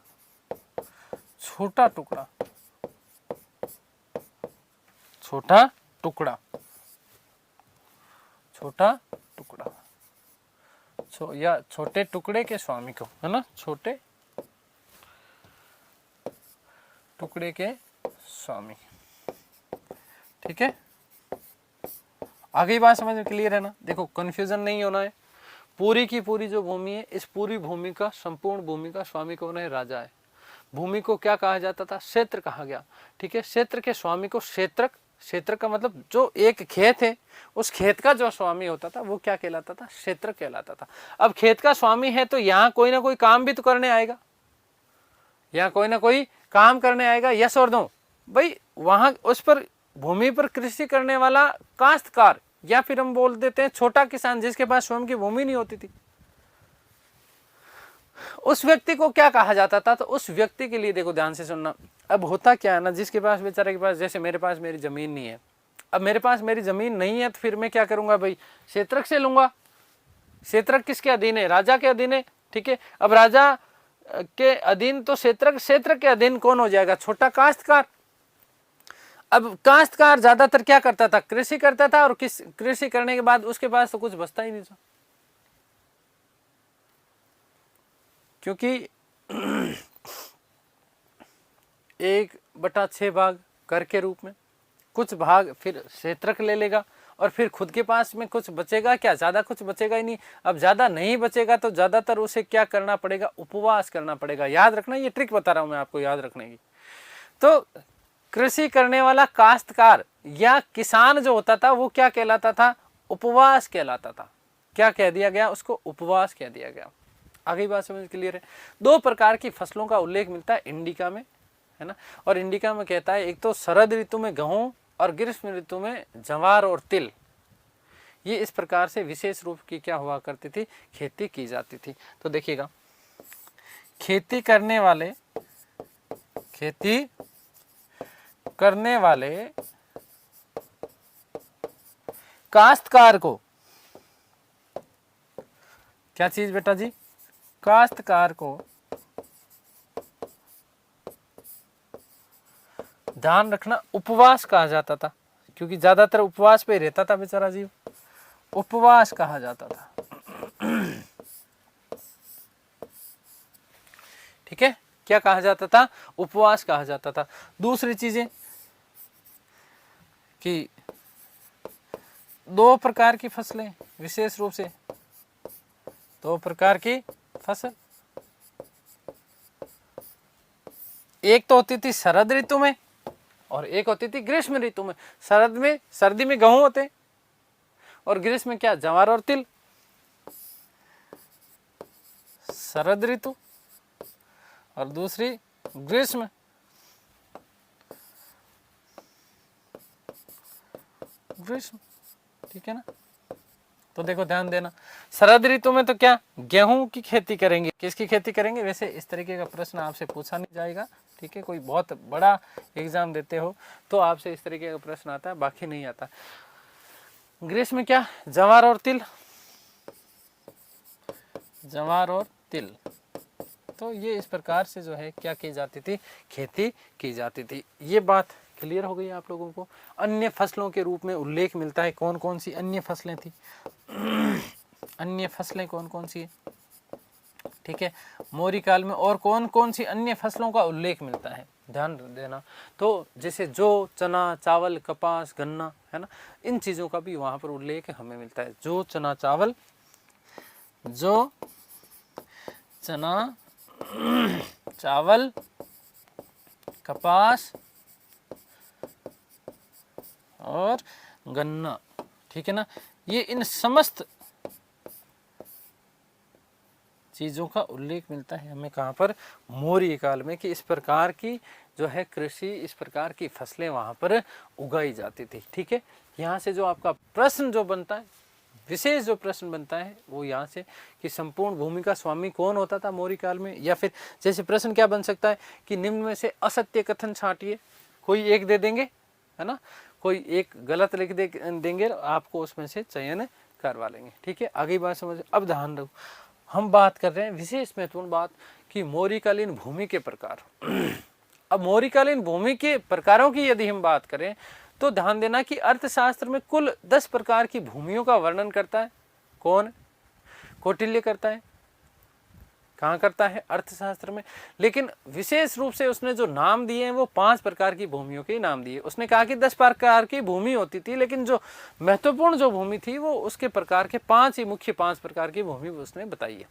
छोटा टुकड़ा, छोटा टुकड़ा, छोटा टुकड़ा, या छोटे टुकड़े के स्वामी को, है ना, छोटे टुकड़े के स्वामी। ठीक है, आगे बात समझ में क्लियर है ना? देखो कंफ्यूजन नहीं होना है। पूरी की पूरी जो भूमि है, इस पूरी भूमि का, संपूर्ण भूमि का स्वामी कौन है? राजा है। भूमि को क्या कहा जाता था? क्षेत्र कहा गया। ठीक है, क्षेत्र के स्वामी को क्षेत्रक, क्षेत्र का मतलब जो एक खेत है उस खेत का जो स्वामी होता था वो क्या कहलाता था? क्षेत्रक कहलाता था। अब खेत का स्वामी है तो यहाँ कोई ना कोई काम भी तो करने आएगा, यहाँ कोई ना कोई काम करने आएगा, यस और नो भाई। वहां उस पर भूमि पर कृषि करने वाला काश्तकार, या फिर हम बोल देते हैं छोटा किसान जिसके पास स्वयं की भूमि नहीं होती थी, उस व्यक्ति को क्या कहा जाता था? तो उस व्यक्ति के लिए देखो ध्यान से सुनना। अब होता क्या है ना, जिसके पास, बेचारे के पास, जैसे मेरे पास मेरी जमीन नहीं है, अब मेरे पास मेरी जमीन नहीं है तो फिर मैं क्या करूंगा भाई? क्षेत्रक से लूंगा। क्षेत्रक किसके अधीन है? राजा के अधीन है। ठीक है, अब राजा के अधीन तो क्षेत्रक, क्षेत्र के अधीन कौन हो जाएगा? छोटा काश्तकार। अब काश्तकार ज्यादातर क्या करता था? कृषि करता था, और कृषि करने के बाद उसके पास तो कुछ बचता ही नहीं था, क्योंकि 1/6 भाग कर के रूप में, कुछ भाग फिर क्षेत्रक ले लेगा, और फिर खुद के पास में कुछ बचेगा क्या? ज्यादा कुछ बचेगा ही नहीं। अब ज्यादा नहीं बचेगा तो ज्यादातर उसे क्या करना पड़ेगा? उपवास करना पड़ेगा। याद रखना, ये ट्रिक बता रहा हूं मैं आपको याद रखने की। तो कृषि करने वाला काश्तकार या किसान जो होता था वो क्या कहलाता था? उपवास कहलाता था। क्या कह दिया गया उसको? उपवास कह दिया गया। आगे बात समझ क्लियर है? 2 प्रकार की फसलों का उल्लेख मिलता है इंडिका में, है ना। और इंडिका में कहता है एक तो शरद ऋतु में गेहूं और ग्रीष्म ऋतु में ज्वार और तिल। ये इस प्रकार से विशेष रूप की क्या हुआ करती थी? खेती की जाती थी। तो देखिएगा, खेती करने वाले काश्तकार को, क्या चीज बेटा जी? काश्तकार को ध्यान रखना उपवास कहा जाता था, क्योंकि ज्यादातर उपवास पे रहता था बेचारा जीव, उपवास कहा जाता था। ठीक है, क्या कहा जाता था? उपवास कहा जाता था। दूसरी चीजें कि 2 प्रकार की फसलें, विशेष रूप से 2 प्रकार की फसल, एक तो होती थी शरद ऋतु में और एक होती थी ग्रीष्म ऋतु में। शरद में, सर्दी में गेहूं होते, और ग्रीष्म में क्या? ज्वार और तिल। शरद ऋतु और दूसरी ग्रीष्म। ठीक है ना। तो देखो ध्यान देना, शरद ऋतु में तो क्या? गेहूं की खेती करेंगे। किसकी खेती करेंगे? वैसे इस तरीके का प्रश्न आपसे पूछा नहीं जाएगा। ठीक है, कोई बहुत बड़ा एग्जाम देते हो तो आपसे इस तरीके का प्रश्न आता है, बाकी नहीं आता। ग्रीष्म में क्या? ज्वार और तिल, ज्वार और तिल। तो ये इस प्रकार से जो है क्या की जाती थी? खेती की जाती थी। ये बात क्लियर हो गई आप लोगों को। अन्य फसलों के रूप में उल्लेख मिलता है। कौन कौन सी अन्य फसलें थी? अन्य फसलें कौन कौन सी है? ठीक है, मौर्य काल में और कौन कौन सी अन्य फसलों का उल्लेख मिलता है? ध्यान देना। तो जैसे जौ, चना, चावल, कपास, गन्ना, है ना, इन चीजों का भी वहां पर उल्लेख हमें मिलता है। जौ, चना, चावल, जौ, चना, चावल, कपास और गन्ना। ठीक है ना, ये इन समस्त चीजों का उल्लेख मिलता है हमें कहाँ पर? मौर्य काल में, कि इस प्रकार की जो है कृषि, इस प्रकार की फसलें वहां पर उगाई जाती थी। ठीक है, यहाँ से जो आपका प्रश्न जो बनता है, विशेष जो प्रश्न बनता है वो यहाँ से कि संपूर्ण भूमि का स्वामी कौन होता था मौर्य काल में। या फिर जैसे प्रश्न क्या बन सकता है कि निम्न में से असत्य कथन छांटिए, कोई एक दे देंगे, है ना, कोई एक गलत लिख देंगे, आपको उसमें से चयन करवा लेंगे। ठीक है, आगे बात समझ। अब ध्यान रखो, हम बात कर रहे हैं विशेष महत्वपूर्ण बात कि मौर्यकालीन भूमि के प्रकार। अब मौर्यकालीन भूमि के प्रकारों की यदि हम बात करें तो ध्यान देना कि अर्थशास्त्र में कुल 10 प्रकार की भूमियों का वर्णन करता है। कौन? कौटिल्य करता है। कहाँ करता है? अर्थशास्त्र में। लेकिन विशेष रूप से उसने जो नाम दिए हैं वो 5 प्रकार की भूमियों के नाम दिए। उसने कहा कि 10 प्रकार की भूमि होती थी, लेकिन जो महत्वपूर्ण जो भूमि थी वो उसके प्रकार के 5 ही मुख्य 5 प्रकार की भूमि उसने बताई है।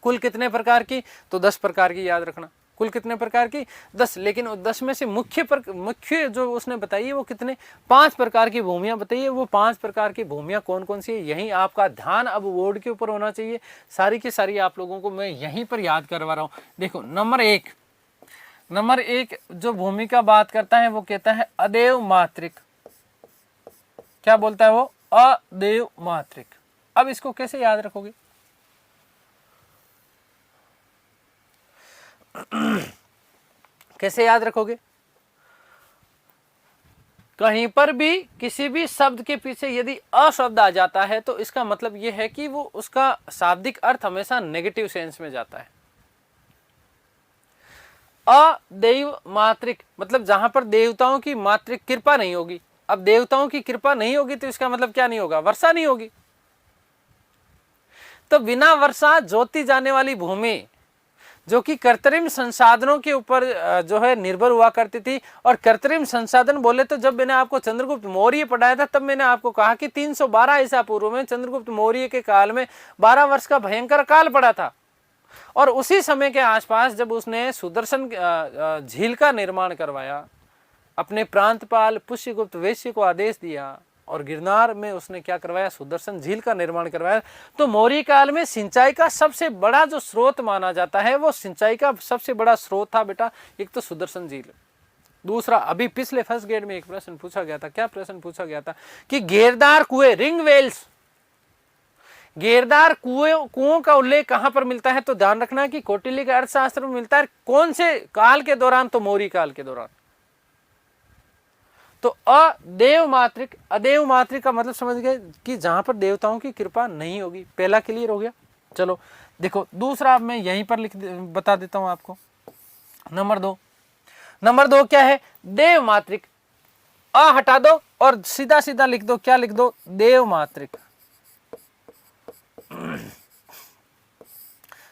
कुल कितने प्रकार की? तो 10 प्रकार की, याद रखना। कुल कितने प्रकार की? 10। लेकिन 10 में से मुख्य जो उसने बताई है वो कितने? 5 प्रकार की भूमियां बताइए। वो 5 प्रकार की भूमियां कौन कौन सी है, यही आपका ध्यान अब बोर्ड के ऊपर होना चाहिए। सारी की सारी आप लोगों को मैं यहीं पर याद करवा रहा हूं। देखो नंबर एक जो भूमि का बात करता है वो कहता है अदेव मात्रिक। क्या बोलता है वो? अदेव मात्रिक। अब इसको कैसे याद रखोगे? कैसे याद रखोगे? कहीं पर भी किसी भी शब्द के पीछे यदि अ शब्द आ जाता है तो इसका मतलब यह है कि वो उसका शाब्दिक अर्थ हमेशा नेगेटिव सेंस में जाता है। अदैव मात्रिक मतलब जहां पर देवताओं की मात्रिक कृपा नहीं होगी। अब देवताओं की कृपा नहीं होगी तो इसका मतलब क्या नहीं होगा? वर्षा नहीं होगी। तो बिना वर्षा जोती जाने वाली भूमि जो कि कृत्रिम संसाधनों के ऊपर जो है निर्भर हुआ करती थी। और कृत्रिम संसाधन बोले तो जब मैंने आपको चंद्रगुप्त मौर्य पढ़ाया था तब मैंने आपको कहा कि 312 ईसा पूर्व में चंद्रगुप्त मौर्य के काल में 12 वर्ष का भयंकर काल पड़ा था। और उसी समय के आसपास जब उसने सुदर्शन झील का निर्माण करवाया, अपने प्रांतपाल पुष्यगुप्त वैश्य को आदेश दिया और गिरनार में उसने क्या करवाया? सुदर्शन झील का निर्माण करवाया। तो मौर्य काल में सिंचाई का सबसे बड़ा जो स्रोत माना जाता है वो सिंचाई का सबसे बड़ा स्रोत था बेटा, एक तो सुदर्शन झील। दूसरा, अभी पिछले फर्स्ट ग्रेड में एक प्रश्न पूछा गया था। क्या प्रश्न पूछा गया था? कि घेरदार कुएं, रिंग वेल्स, घेरदार कुओं का उल्लेख कहां पर मिलता है? तो ध्यान रखना कि कौटिल्य के अर्थशास्त्र में मिलता है। कौन से काल के दौरान? तो मौर्य काल के दौरान। तो अदेव मात्रिक का मतलब समझ गए कि जहां पर देवताओं की कृपा नहीं होगी। पहला क्लियर हो गया। चलो देखो दूसरा मैं यहीं पर बता देता हूं आपको। नंबर दो क्या है? देव मात्रिक। अ हटा दो और सीधा सीधा लिख दो। क्या लिख दो? देव मात्रिक।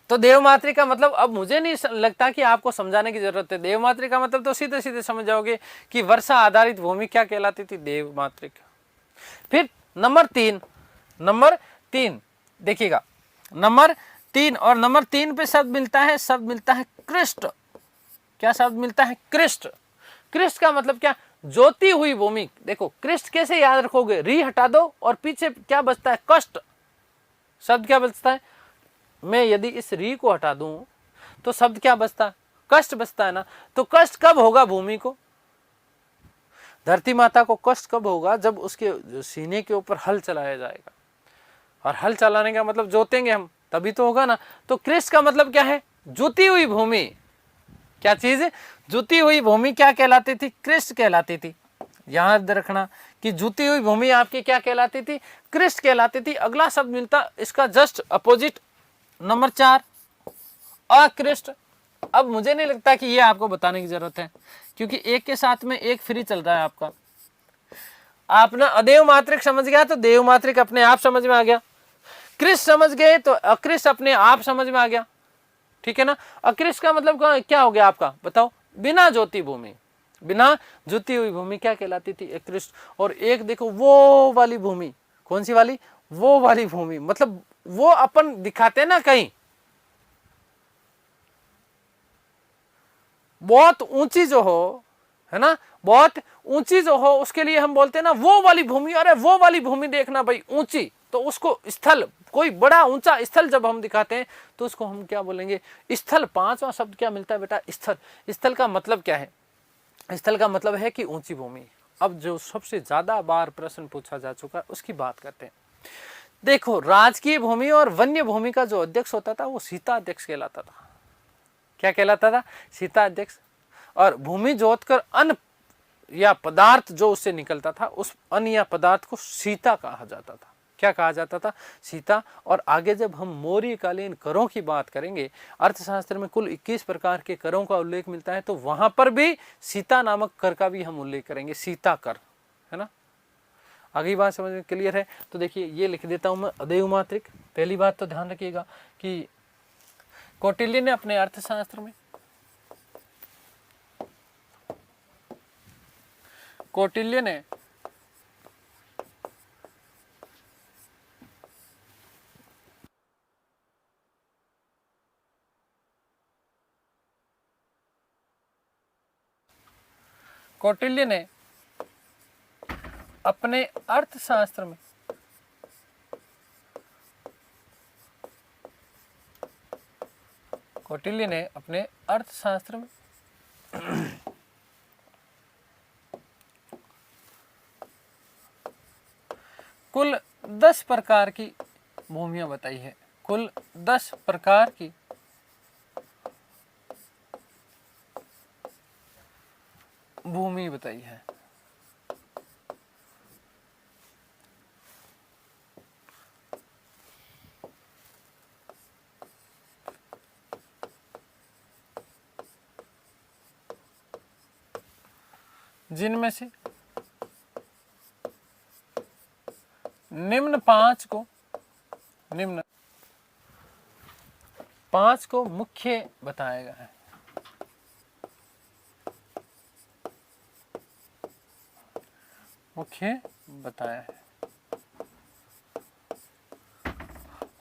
तो देवमातृ का मतलब अब मुझे नहीं लगता कि आपको समझाने की जरूरत है। देवमातृ का मतलब तो सीधे सीधे समझ जाओगे कि वर्षा आधारित भूमि क्या कहलाती थी? देवमातृ। फिर नंबर तीन देखिएगा, नंबर 3 और नंबर 3 पे शब्द मिलता है कृष्ट। क्या शब्द मिलता है? कृष्ट। कृष्ट का मतलब क्या? जोती हुई भूमि। देखो कृष्ट कैसे याद रखोगे? री हटा दो और पीछे क्या बचता है? कष्ट। शब्द क्या बचता है? मैं यदि इस री को हटा दूं तो शब्द क्या बचता है? कष्ट बचता है ना। तो कष्ट कब होगा भूमि को? धरती माता को कष्ट कब होगा? जब उसके सीने के ऊपर हल चलाया जाएगा। और हल चलाने का मतलब जोतेंगे हम, तभी तो होगा ना। तो कृष्ट का मतलब क्या है? जुती हुई भूमि। क्या चीज है? जुती हुई भूमि क्या कहलाती थी? कृष्ट कहलाती थी। याद रखना कि जुती हुई भूमि आपकी क्या कहलाती थी? कृष्ट कहलाती थी। अगला शब्द मिलता इसका जस्ट अपोजिट, नंबर 4 अकृष्ट। अब मुझे नहीं लगता कि ये आपको बताने की जरूरत है क्योंकि एक के साथ में एक फ्री चल रहा है आपका। आप ना अदेव मात्रिक समझ गया तो देव मात्रिक अपने आप समझ में आ गया। कृष्ट समझ गए तो अकृष्ट अपने आप समझ में आ गया। ठीक है ना। अकृष्ट का मतलब क्या हो गया आपका? बताओ। बिना जोती भूमि, बिना जुती हुई भूमि क्या कहलाती थी? अकृष्ट। और एक देखो वो वाली भूमि, कौन सी वाली? वो वाली भूमि मतलब वो अपन दिखाते ना कहीं बहुत ऊंची जो हो, है ना, बहुत ऊंची जो हो उसके लिए हम बोलते हैं ना वो वाली भूमि। अरे वो वाली भूमि देखना भाई ऊंची, तो उसको स्थल, कोई बड़ा ऊंचा स्थल जब हम दिखाते हैं तो उसको हम क्या बोलेंगे? स्थल। 5वां शब्द क्या मिलता है बेटा? स्थल। स्थल का मतलब क्या है? स्थल का मतलब है कि ऊंची भूमि। अब जो सबसे ज्यादा बार प्रश्न पूछा जा चुका है उसकी बात करते हैं। देखो राजकीय भूमि और वन्य भूमि का जो अध्यक्ष होता था वो सीता अध्यक्ष कहलाता था। क्या कहलाता था? सीता अध्यक्ष। और भूमि जोतकर अन्न या पदार्थ जो उससे निकलता था उस अन्न या पदार्थ को सीता कहा जाता था। क्या कहा जाता था? सीता। और आगे जब हम मौर्यकालीन करों की बात करेंगे, अर्थशास्त्र में कुल 21 प्रकार के करों का उल्लेख मिलता है तो वहां पर भी सीता नामक कर का भी हम उल्लेख करेंगे, सीता कर, है ना। आगे बात समझ में क्लियर है? तो देखिए ये लिख देता हूं मैं अदेव मात्रिक। पहली बात तो ध्यान रखिएगा कि कौटिल्य ने अपने अर्थशास्त्र में, कौटिल्य ने कौटिल्य ने अपने अर्थशास्त्र में कौटिल्य ने अपने अर्थशास्त्र में कुल 10 प्रकार की भूमियां बताई है। कुल 10 प्रकार की भूमि बताई है। जिनमें से निम्न पांच को मुख्य बताया गया है। मुख्य बताया है।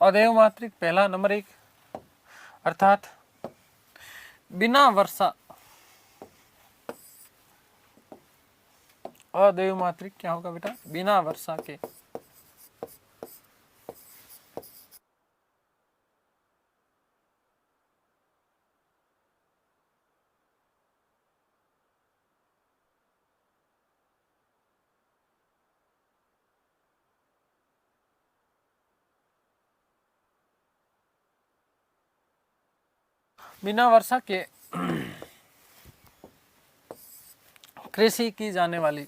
अदेव मात्रिक पहला नंबर 1, अर्थात बिना वर्षा। अदेव मात्रिक क्या होगा बेटा? बिना वर्षा के। बिना वर्षा के कृषि की जाने वाली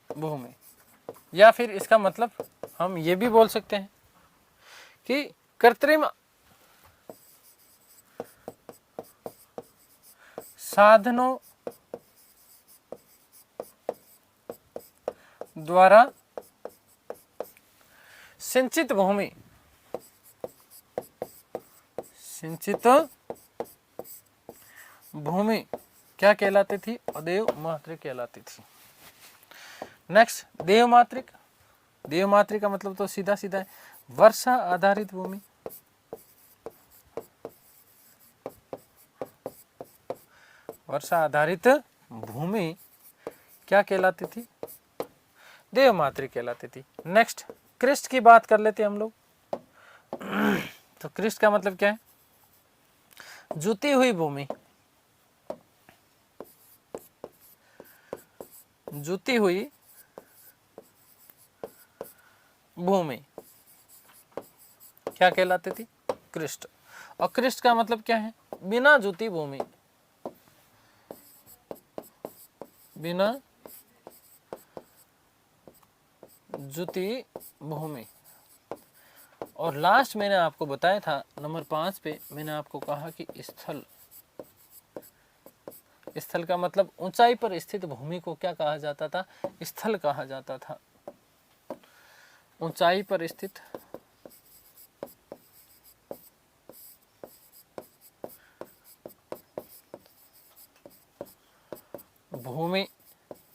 भूमि, या फिर इसका मतलब हम ये भी बोल सकते हैं कि कृत्रिम साधनों द्वारा सिंचित भूमि, क्या कहलाती थी? अदेव मात्रिक कहलाती थी। नेक्स्ट, देवमात्रिक। देवमात्रिक का मतलब तो सीधा सीधा है, वर्षा आधारित भूमि। वर्षा आधारित भूमि क्या कहलाती थी? देवमात्रिक कहलाती थी। नेक्स्ट, कृष्ट की बात कर लेते हैं हम लोग। तो कृष्ट का मतलब क्या है? जुती हुई भूमि। जुती हुई भूमि क्या कहलाती थी? कृष्ट। और कृष्ट का मतलब क्या है? बिना जुती भूमि। बिना जुती भूमि। और लास्ट मैंने आपको बताया था नंबर 5 पे, मैंने आपको कहा कि स्थल। स्थल का मतलब ऊंचाई पर स्थित भूमि को क्या कहा जाता था? स्थल कहा जाता था। ऊंचाई पर स्थित भूमि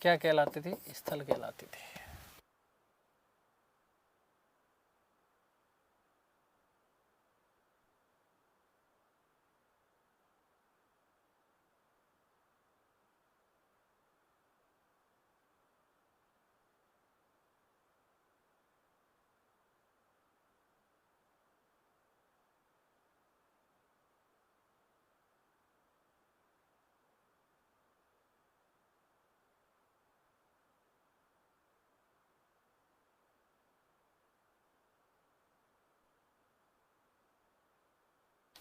क्या कहलाती थी? स्थल कहलाती थी।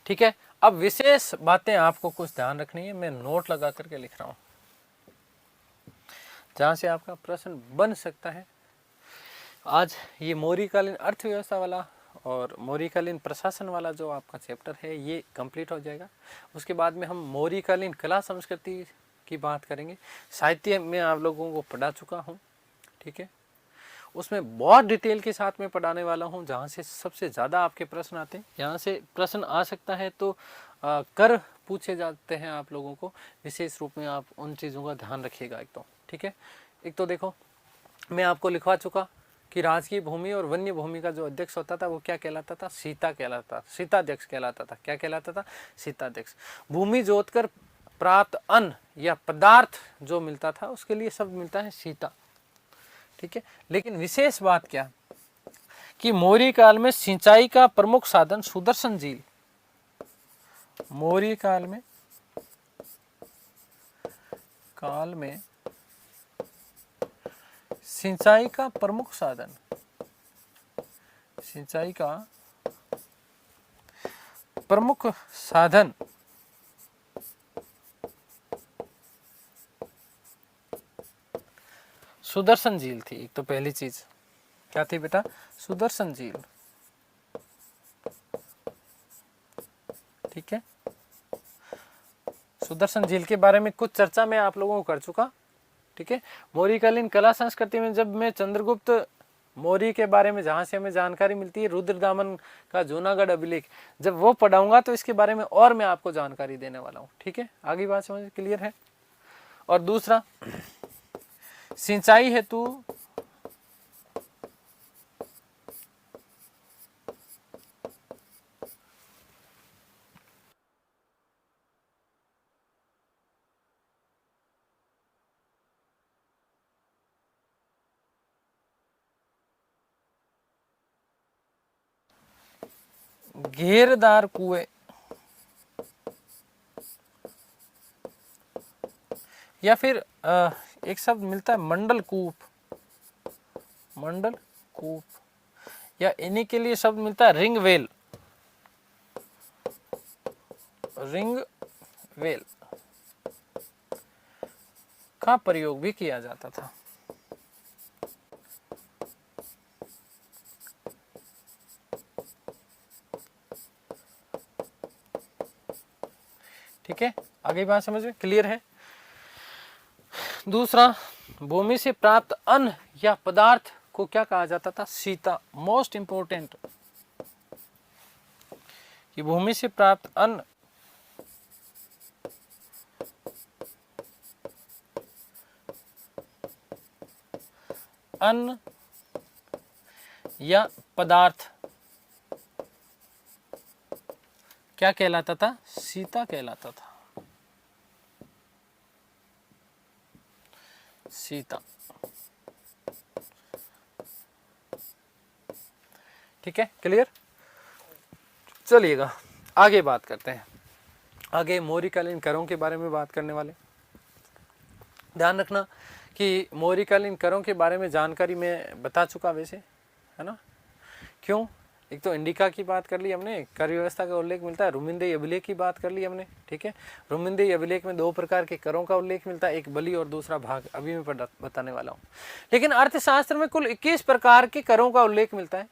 ठीक है, अब विशेष बातें आपको कुछ ध्यान रखनी है, मैं नोट लगा करके लिख रहा हूं जहां से आपका प्रश्न बन सकता है। आज ये मौर्यकालीन अर्थव्यवस्था वाला और मौर्यकालीन प्रशासन वाला जो आपका चैप्टर है ये कंप्लीट हो जाएगा। उसके बाद में हम मौर्यकालीन कला संस्कृति की बात करेंगे। साहित्य में आप लोगों को पढ़ा चुका हूँ, ठीक है, उसमें बहुत डिटेल के साथ में पढ़ाने वाला हूँ जहाँ से सबसे ज़्यादा आपके प्रश्न आते हैं। यहाँ से प्रश्न आ सकता है तो कर पूछे जाते हैं आप लोगों को, विशेष रूप में आप उन चीज़ों का ध्यान रखिएगा। एक तो ठीक है, एक तो देखो मैं आपको लिखवा चुका कि कि राजकीय भूमि और वन्य भूमि का जो अध्यक्ष होता था वो क्या कहलाता था? सीता कहलाता, सीताध्यक्ष कहलाता था। क्या कहलाता था? सीताध्यक्ष। भूमि जोतकर प्राप्त अन्न या पदार्थ जो मिलता था उसके लिए शब्द मिलता है सीता। ठीक है, लेकिन विशेष बात क्या कि मौर्य काल में सिंचाई का प्रमुख साधन सुदर्शन झील। मौर्य काल में सिंचाई का प्रमुख साधन, सिंचाई का प्रमुख साधन सुदर्शन झील थी। एक तो पहली चीज क्या थी बेटा? सुदर्शन झील। ठीक है, सुदर्शन झील के बारे में कुछ चर्चा मैं आप लोगों को कर चुका। ठीक है, मौर्यकालीन कला संस्कृति में जब मैं चंद्रगुप्त मौर्य के बारे में जहां से हमें जानकारी मिलती है, रुद्रदामन का जूनागढ़ अभिलेख, जब वो पढ़ाऊंगा तो इसके बारे में और मैं आपको जानकारी देने वाला हूं। ठीक है, आगे बात समझ क्लियर है? और दूसरा, सिंचाई हेतु घेरदार कुएं या फिर एक शब्द मिलता है मंडल कूप, मंडल कूप, या इन्हीं के लिए शब्द मिलता है रिंग वेल, रिंग वेल का प्रयोग भी किया जाता था। ठीक है, आगे बात समझ में क्लियर है? दूसरा, भूमि से प्राप्त अन्न या पदार्थ को क्या कहा जाता था? सीता। मोस्ट इंपोर्टेंट, कि भूमि से प्राप्त अन्न या पदार्थ क्या कहलाता था? सीता कहलाता था, सीता। ठीक है, क्लियर? चलिएगा आगे बात करते हैं। आगे मौर्यकालीन करों के बारे में बात करने वाले। ध्यान रखना कि मौर्यकालीन करों के बारे में जानकारी मैं बता चुका वैसे, है ना? क्यों? एक तो इंडिका की बात कर ली हमने, कर व्यवस्था का उल्लेख मिलता है। रुमिंदेय अभिलेख की बात कर ली हमने। ठीक है, रुमिंदेय अभिलेख में 2 प्रकार के करों का उल्लेख मिलता है, एक बलि और दूसरा भाग। अभी मैं बताने वाला हूँ। लेकिन अर्थशास्त्र में कुल 21 प्रकार के करों का उल्लेख मिलता है।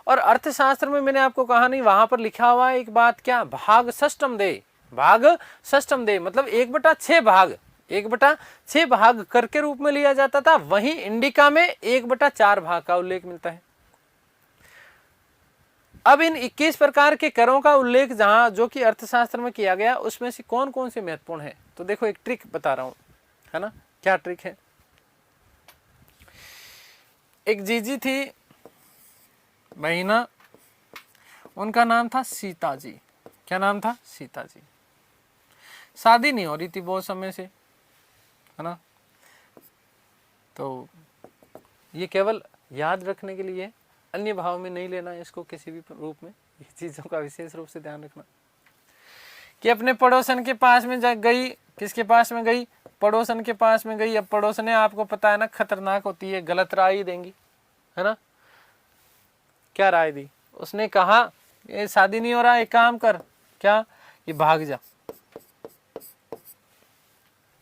और अर्थशास्त्र में मैंने आपको कहा नहीं, वहां पर लिखा हुआ है एक बात, क्या? भाग षष्टम दे, भाग षष्टम दे, मतलब 1/6 भाग, 1/6 भाग कर के रूप में लिया जाता था। वहीं इंडिका में 1/4 भाग का उल्लेख मिलता है। अब इन 21 प्रकार के करों का उल्लेख जहां जो कि अर्थशास्त्र में किया गया, उसमें से कौन कौन से महत्वपूर्ण है? तो देखो एक ट्रिक बता रहा हूं, है ना? क्या ट्रिक है? एक जीजी थी, बहिना, उनका नाम था सीता जी। क्या नाम था? सीता जी। शादी नहीं हो रही थी बहुत समय से, है ना? तो ये केवल याद रखने के लिए, अन्य भाव में नहीं लेना है इसको किसी भी रूप में। ये चीजों का विशेष रूप से ध्यान रखना कि अपने पड़ोसन के पास में गई। किसके पास में गई? पड़ोसन के पास में गई। अब पड़ोसने, आपको पता है ना, खतरनाक होती है, गलत राय देंगी, है ना? क्या राय दी? उसने कहा ये शादी नहीं हो रहा, एक काम कर, क्या? ये भाग जा।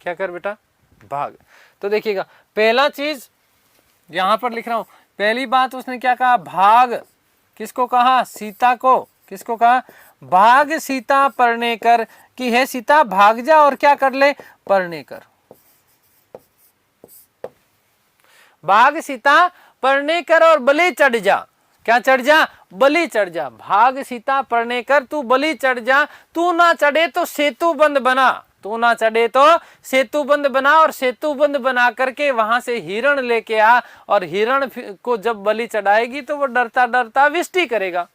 क्या कर बेटा? भाग। तो देखिएगा, पहला चीज यहां पर लिख रहा हूं, पहली बात उसने क्या कहा? भाग। किसको कहा? सीता को। किसको कहा? भाग सीता परणे कर, कि है सीता भाग जा और क्या कर ले? परणे कर। भाग सीता परणे कर और बलि चढ़ जा। क्या चढ़ जा? बलि चढ़ जा। भाग सीता परणे कर, तू बलि चढ़ जा, तू ना चढ़े तो सेतु बंद बना। तू ना चढ़े तो सेतु बंद बना, और सेतु बंद बना करके वहां से हिरण लेके आ, और हिरण को जब बलि चढ़ाएगी तो वो डरता डरता विष्टि करेगा।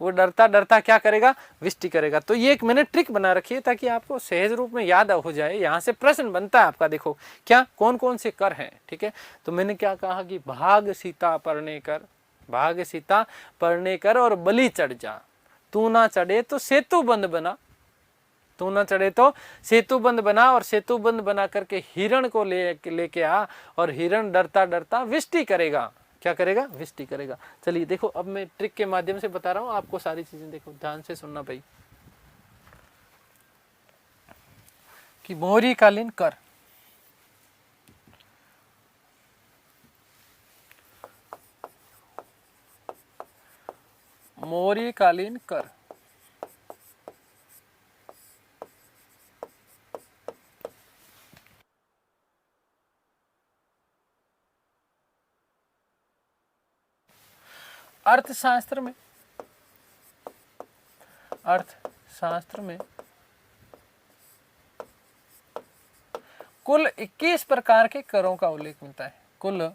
वो डरता डरता क्या करेगा? विष्टि करेगा। तो ये एक मैंने ट्रिक बना रखी है ताकि आपको सहज रूप में याद हो जाए। यहाँ से प्रश्न बनता है आपका, देखो क्या कौन कौन से कर हैं। ठीक है, तो मैंने क्या कहा कि भाग सीता परणे कर, भाग सीता परणे कर और बलि चढ़ जा, तू ना चढ़े तो सेतु बंद बना, तू ना चढ़े तो सेतु बंद बना, और सेतु बंद बना करके हिरण को लेके आ, और हिरण डरता डरता विष्टि करेगा। क्या करेगा? विष्टि करेगा। चलिए देखो, अब मैं ट्रिक के माध्यम से बता रहा हूं आपको सारी चीजें, देखो ध्यान से सुनना भाई। कि मोहरी कालीन कर, मोहरी कालीन कर, अर्थशास्त्र में, अर्थशास्त्र में कुल 21 प्रकार के करों का उल्लेख मिलता है। कुल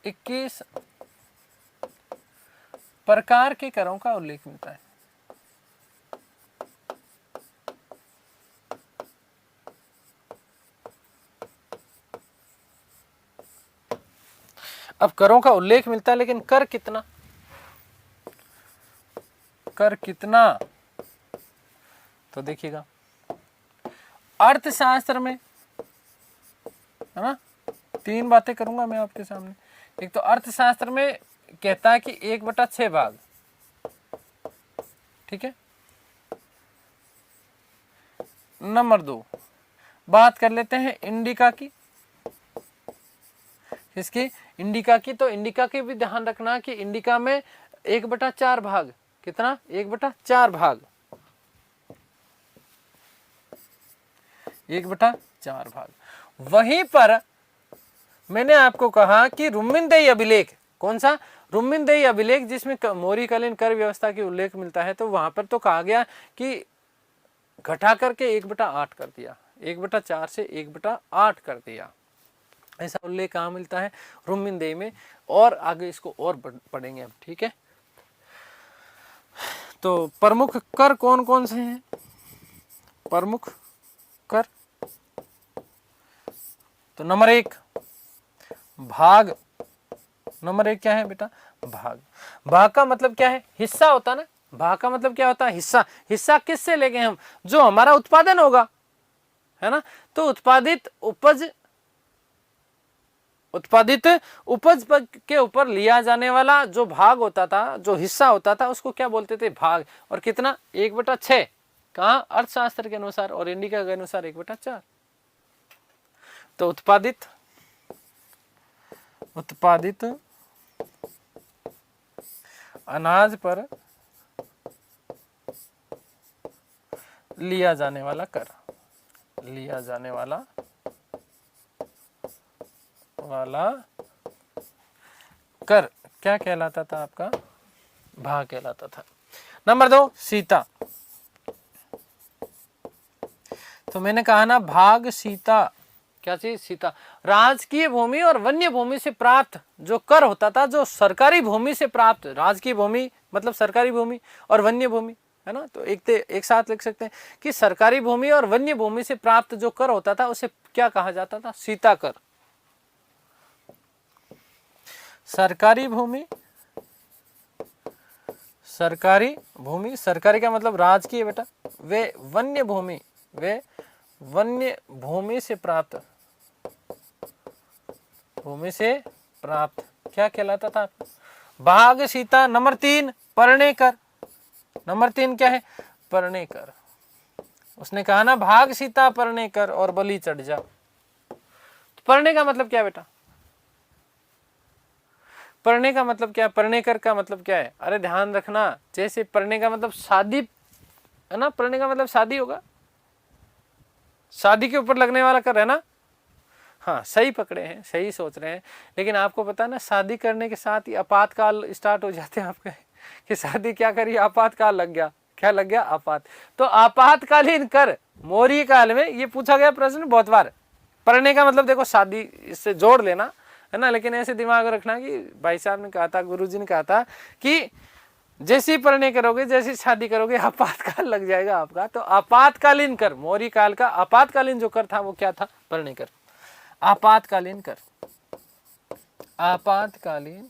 21 प्रकार के करों का उल्लेख मिलता है। अब करों का उल्लेख मिलता है, लेकिन कर कितना, कर कितना? तो देखिएगा, अर्थशास्त्र में है ना, 3 बातें करूंगा मैं आपके सामने। एक तो अर्थशास्त्र में कहता है कि 1/6 भाग, ठीक है। नंबर 2 बात कर लेते हैं इंडिका की, इसकी इंडिका की। तो इंडिका के भी ध्यान रखना कि इंडिका में 1/4 भाग, कितना? 1/4 भाग, 1/4 भाग। वहीं पर मैंने आपको कहा कि रुम्मिनदेही अभिलेख, कौन सा? रुम्मिनदेही अभिलेख, जिसमें मोहरीकालीन कर व्यवस्था की उल्लेख मिलता है। तो वहां पर तो कहा गया कि घटा करके 1/8 कर दिया, 1/4 से 1/8 कर दिया। ऐसा उल्लेख कहाँ मिलता है? रुम्मिनदेही में। और आगे इसको और पढ़ेंगे अब, ठीक है। तो प्रमुख कर कौन कौन से हैं? प्रमुख कर, तो नंबर 1 भाग। नंबर 1 क्या है बेटा? भाग। भाग का मतलब क्या है? हिस्सा होता ना। भाग का मतलब क्या होता है? हिस्सा। हिस्सा किससे लेंगे हम? जो हमारा उत्पादन होगा, है ना। तो उत्पादित उपज के ऊपर लिया जाने वाला जो भाग होता था, जो हिस्सा होता था, उसको क्या बोलते थे? भाग। और कितना? 1/6। कहाँ? अर्थशास्त्र के अनुसार, और इंडिका के अनुसार 1/4। तो उत्पादित अनाज पर लिया जाने वाला कर, लिया जाने वाला कर क्या कहलाता था? आपका भाग कहलाता था। नंबर 2 सीता। तो मैंने कहा ना, भाग सीता, क्या चीज? सीता। राजकीय भूमि और वन्य भूमि से प्राप्त जो कर होता था, जो सरकारी भूमि से प्राप्त, राजकीय भूमि मतलब सरकारी भूमि, और वन्य भूमि, है ना। तो एक साथ लिख सकते हैं कि सरकारी भूमि और वन्य भूमि से प्राप्त जो कर होता था उसे क्या कहा जाता था? सीता कर। सरकारी भूमि, सरकारी भूमि, सरकारी का मतलब राजकीय बेटा, वे वन्य भूमि, वे वन्य भूमि से प्राप्त, भूमि से प्राप्त क्या कहलाता था? भाग सीता। नंबर 3 परणे कर। नंबर 3 क्या है? परणे कर। उसने कहा ना, भाग सीता परणे कर और बलि चढ़ जा। परणे का मतलब क्या बेटा? परणे का मतलब क्या? परणे कर का मतलब क्या है? अरे ध्यान रखना, जैसे परणे का मतलब शादी है ना, परणे का मतलब शादी होगा, शादी के ऊपर लगने वाला कर है ना। हाँ, सही पकड़े हैं, सही सोच रहे हैं। लेकिन आपको पता है ना, शादी करने के साथ ही आपातकाल स्टार्ट हो जाते हैं आपके, कि शादी क्या करी, आपातकाल लग गया, क्या लग गया? आपात। तो आपातकालीन कर मौर्य काल में, ये पूछा गया प्रश्न बहुत बार। पढ़ने का मतलब देखो शादी, इससे जोड़ लेना है ना, लेकिन ऐसे दिमाग में रखना कि भाई साहब ने कहा था, गुरुजी ने कहा था कि जैसी परिणय करोगे, जैसी शादी करोगे, आपातकाल लग जाएगा आपका। तो आपातकालीन कर, मौर्य काल का आपातकालीन जो कर था वो क्या था? परिणय कर। आपातकालीन कर, आपातकालीन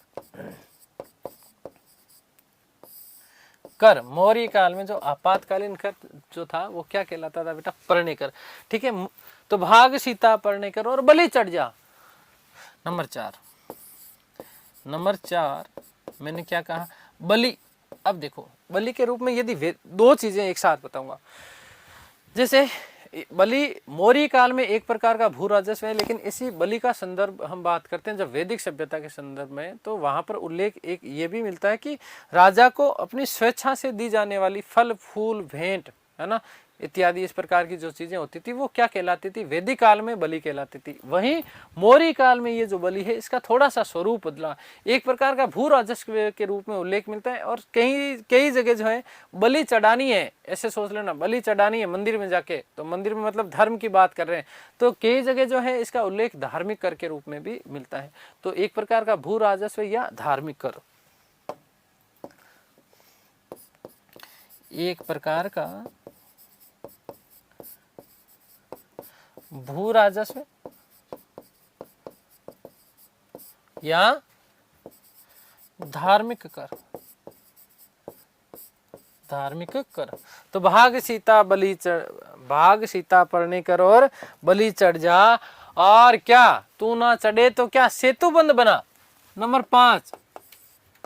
कर मौर्य काल में जो आपातकालीन कर जो था वो क्या कहलाता था बेटा? परिणय कर। ठीक है, तो भाग सीता परिणय कर और बलि चढ़ जा। नंबर 4, नंबर 4 मैंने क्या कहा? बलि। अब देखो बलि के रूप में यदि दो चीजें एक साथ बताऊंगा, जैसे बलि मौर्य काल में एक प्रकार का भू राजस्व है, लेकिन इसी बलि का संदर्भ हम बात करते हैं जब वैदिक सभ्यता के संदर्भ में, तो वहां पर उल्लेख एक ये भी मिलता है कि राजा को अपनी स्वेच्छा से दी जाने वाली फल फूल भेंट, है ना, इत्यादि इस प्रकार की जो चीजें होती थी वो क्या कहलाती थी? वैदिक काल में बलि कहलाती थी। वहीं मौर्य काल में ये जो बलि है इसका थोड़ा सा स्वरूप बदला, एक प्रकार का भू राजस्व के रूप में उल्लेख मिलता है। और कई जगह जो है बलि चढ़ानी है, ऐसे सोच लेना, बलि चढ़ानी है मंदिर में जाके, तो मंदिर में मतलब धर्म की बात कर रहे हैं, तो कई जगह जो है इसका उल्लेख धार्मिक कर के रूप में भी मिलता है। तो एक प्रकार का भू राजस्व या धार्मिक कर, एक प्रकार का भू राजस्व या धार्मिक कर, धार्मिक कर। तो भाग सीता बलि भाग सीता परिणय कर और बलि चढ़ जा, और क्या तू ना चढ़े तो क्या? सेतु बंद बना। नंबर 5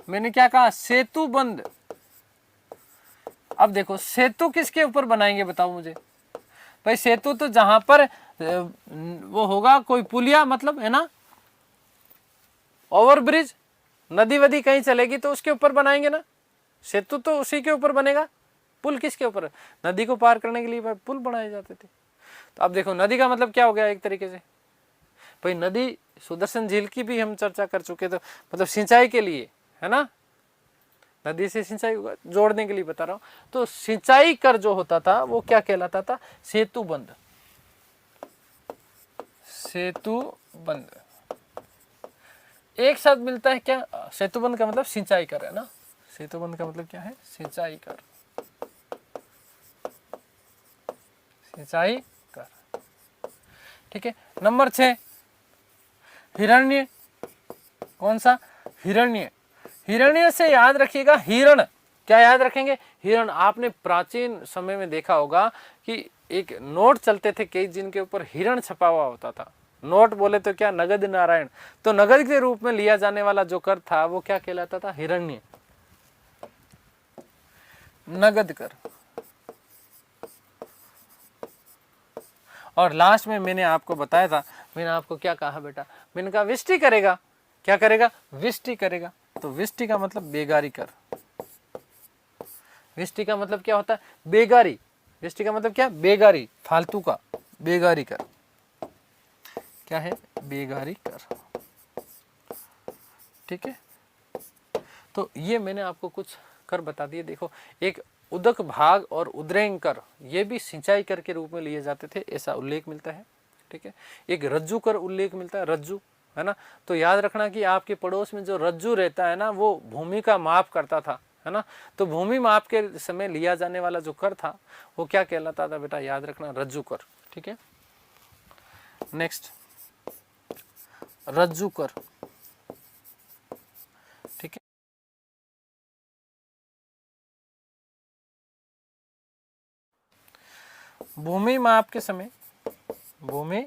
मैंने क्या कहा? सेतु बंद। अब देखो सेतु किसके ऊपर बनाएंगे बताओ मुझे? भाई सेतु तो जहां पर वो होगा कोई पुलिया, मतलब है ना, ओवरब्रिज, नदी वदी कहीं चलेगी तो उसके ऊपर बनाएंगे ना। सेतु तो उसी के ऊपर बनेगा। पुल किसके ऊपर? नदी को पार करने के लिए पुल बनाए जाते थे। तो अब देखो नदी का मतलब क्या हो गया एक तरीके से? भाई नदी, सुदर्शन झील की भी हम चर्चा कर चुके, तो मतलब सिंचाई के लिए, है ना, नदी से सिंचाई जोड़ने के लिए बता रहा हूं। तो सिंचाई कर जो होता था वो क्या कहलाता था? सेतु बंद। सेतु बंद एक शब्द मिलता है क्या? सेतु बंद का मतलब सिंचाई कर, है ना। सेतु बंद का मतलब क्या है? सिंचाई कर, सिंचाई कर। ठीक है। नंबर 6 हिरण्य। कौन सा? हिरण्य। हिरण्य से याद रखिएगा हिरण। क्या याद रखेंगे? हिरण। आपने प्राचीन समय में देखा होगा कि एक नोट चलते थे कई, जिनके ऊपर हिरण छपा हुआ होता था। नोट बोले तो क्या? नगद नारायण। तो नगद के रूप में लिया जाने वाला जो कर था वो क्या कहलाता था? हिरण्य, नगद कर। और लास्ट में मैंने आपको बताया था, मैंने आपको क्या कहा बेटा? मैंने कहा विष्टि करेगा। क्या करेगा? विष्टि करेगा। तो विष्टि का मतलब बेगारी कर। विष्टि का मतलब क्या होता है? बेगारी। विष्टि का मतलब क्या? बेगारी, फालतू का, बेगारी कर। क्या है? बेगारी कर। ठीक है। तो ये मैंने आपको कुछ कर बता दिए। देखो, एक उदक भाग और उद्रेंग कर, ये भी सिंचाई कर के रूप में लिए जाते थे, ऐसा उल्लेख मिलता है। ठीक है। एक रज्जू कर उल्लेख मिलता है, रज्जू, है ना। तो याद रखना कि आपके पड़ोस में जो रज्जू रहता है ना, वो भूमि का माप करता था, है ना। तो भूमि माप के समय लिया जाने वाला जो कर था वो क्या कहलाता था बेटा? याद रखना, रज्जू कर। ठीक है। नेक्स्ट, रज्जू कर। ठीक है। भूमि माप के समय, भूमि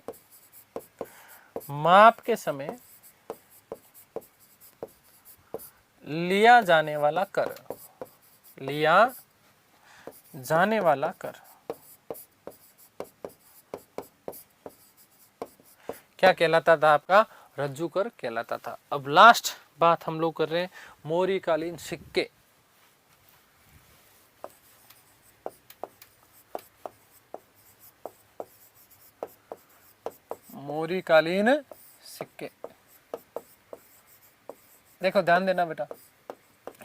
माप के समय लिया जाने वाला कर, लिया जाने वाला कर क्या कहलाता था? आपका रज्जू कर कहलाता था। अब लास्ट बात हम लोग कर रहे हैं मौर्यकालीन सिक्के। मौर्यकालीन सिक्के। देखो ध्यान देना बेटा,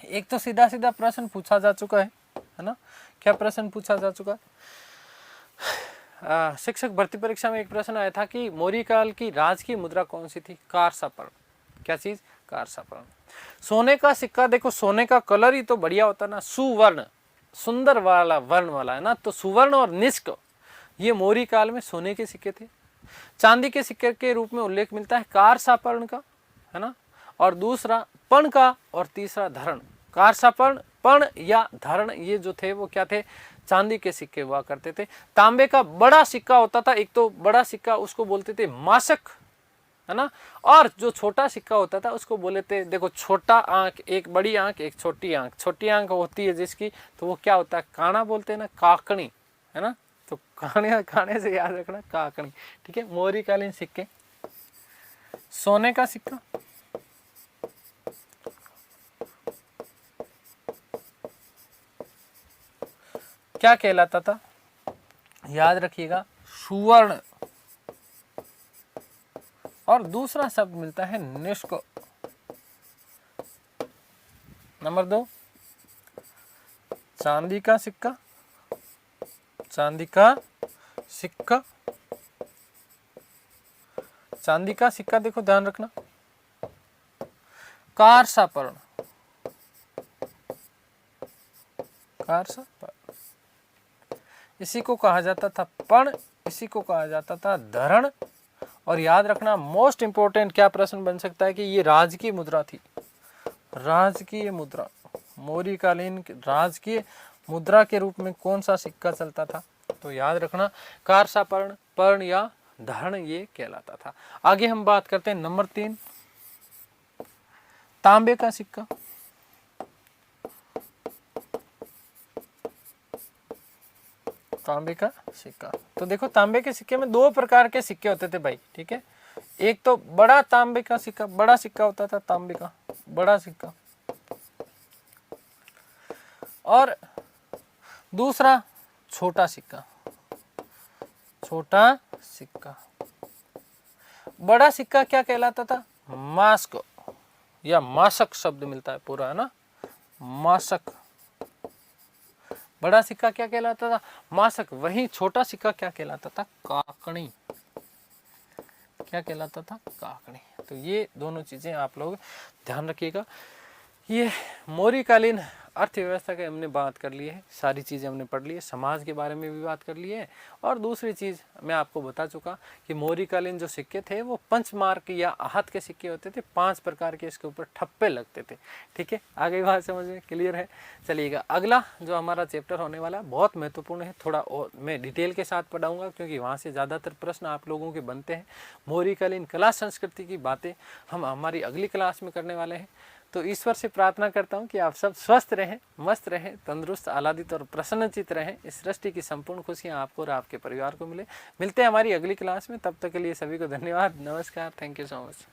एक तो सीधा सीधा प्रश्न पूछा जा चुका है है ना। क्या प्रश्न पूछा जा चुका, शिक्षक भर्ती परीक्षा में एक प्रश्न आया था कि मौर्य काल की राजकीय मुद्रा कौन सी थी, कारसापर्ण। क्या चीज, कारसापर्ण। सोने का सिक्का, देखो सोने का कलर ही तो बढ़िया होता है ना, सुवर्ण, सुंदर वाला वर्ण वाला है ना, तो सुवर्ण और निष्क ये मौर्य काल में सोने के सिक्के थे। चांदी के सिक्के के रूप में उल्लेख मिलता है कारसापर्ण का, है ना, और दूसरा पण का, और तीसरा धरण। कारसापर्ण, पण या धरण ये जो थे वो क्या थे, चांदी के सिक्के हुआ करते थे। तांबे का बड़ा सिक्का होता था, एक तो बड़ा सिक्का उसको बोलते थे मासक, है ना, और जो छोटा सिक्का होता था उसको बोले थे, देखो छोटा आंख, एक बड़ी आंख एक छोटी आंख, छोटी आंख होती है जिसकी, तो वो क्या होता है, काना बोलते हैं ना, काकणी, है ना, तो खाने से याद रखना काकणी। ठीक है, मौर्यकालीन सिक्के। सोने का सिक्का, क्या कहलाता था, याद रखिएगा सुवर्ण, और दूसरा शब्द मिलता है निष्क। नंबर 2 चांदी का सिक्का, चांदी का सिक्का, चांदी का सिक्का देखो ध्यान रखना, कारसापर्ण, कारसापर्ण, इसी को कहा जाता था पण, इसी को कहा जाता था धरण। और याद रखना मोस्ट इंपोर्टेंट क्या प्रश्न बन सकता है कि ये राजकीय मुद्रा थी, राजकीय मुद्रा, मौर्यकालीन राजकीय मुद्रा के रूप में कौन सा सिक्का चलता था, तो याद रखना कारसापर्ण, पर्ण या धरण ये कहलाता था। आगे हम बात करते हैं नंबर 3 तांबे का सिक्का। तांबे का सिक्का, तो देखो तांबे के सिक्के में 2 प्रकार के सिक्के होते थे भाई, ठीक है। एक तो बड़ा तांबे का सिक्का, बड़ा सिक्का होता था तांबे का, बड़ा सिक्का, और दूसरा छोटा सिक्का, छोटा सिक्का। बड़ा सिक्का क्या कहलाता था, मास्क या मासक शब्द मिलता है पूरा, है ना, मासक। बड़ा सिक्का क्या कहलाता था, मासक। वहीं छोटा सिक्का क्या कहलाता था, काकणी, क्या कहलाता था, काकणी। तो ये दोनों चीजें आप लोग ध्यान रखिएगा। ये मौर्यकालीन अर्थव्यवस्था के हमने बात कर ली है, सारी चीज़ें हमने पढ़ ली है, समाज के बारे में भी बात कर ली है। और दूसरी चीज़ मैं आपको बता चुका कि मौर्यकालीन जो सिक्के थे वो पंचमार्क या आहत के सिक्के होते थे, 5 प्रकार के इसके ऊपर ठप्पे लगते थे। ठीक है, आगे बात समझ में क्लियर है। चलिएगा, अगला जो हमारा चैप्टर होने वाला है बहुत महत्वपूर्ण है, थोड़ा और मैं डिटेल के साथ पढ़ाऊँगा क्योंकि वहाँ से ज़्यादातर प्रश्न आप लोगों के बनते हैं। मौर्यकालीन कला संस्कृति की बातें हम हमारी अगली क्लास में करने वाले हैं। तो ईश्वर से प्रार्थना करता हूँ कि आप सब स्वस्थ रहें, मस्त रहें, तंदुरुस्त, आह्लादित और प्रसन्नचित रहें। इस सृष्टि की संपूर्ण खुशियाँ आपको और आपके परिवार को मिले। मिलते हैं हमारी अगली क्लास में, तब तक के लिए सभी को धन्यवाद, नमस्कार, थैंक यू सो मच।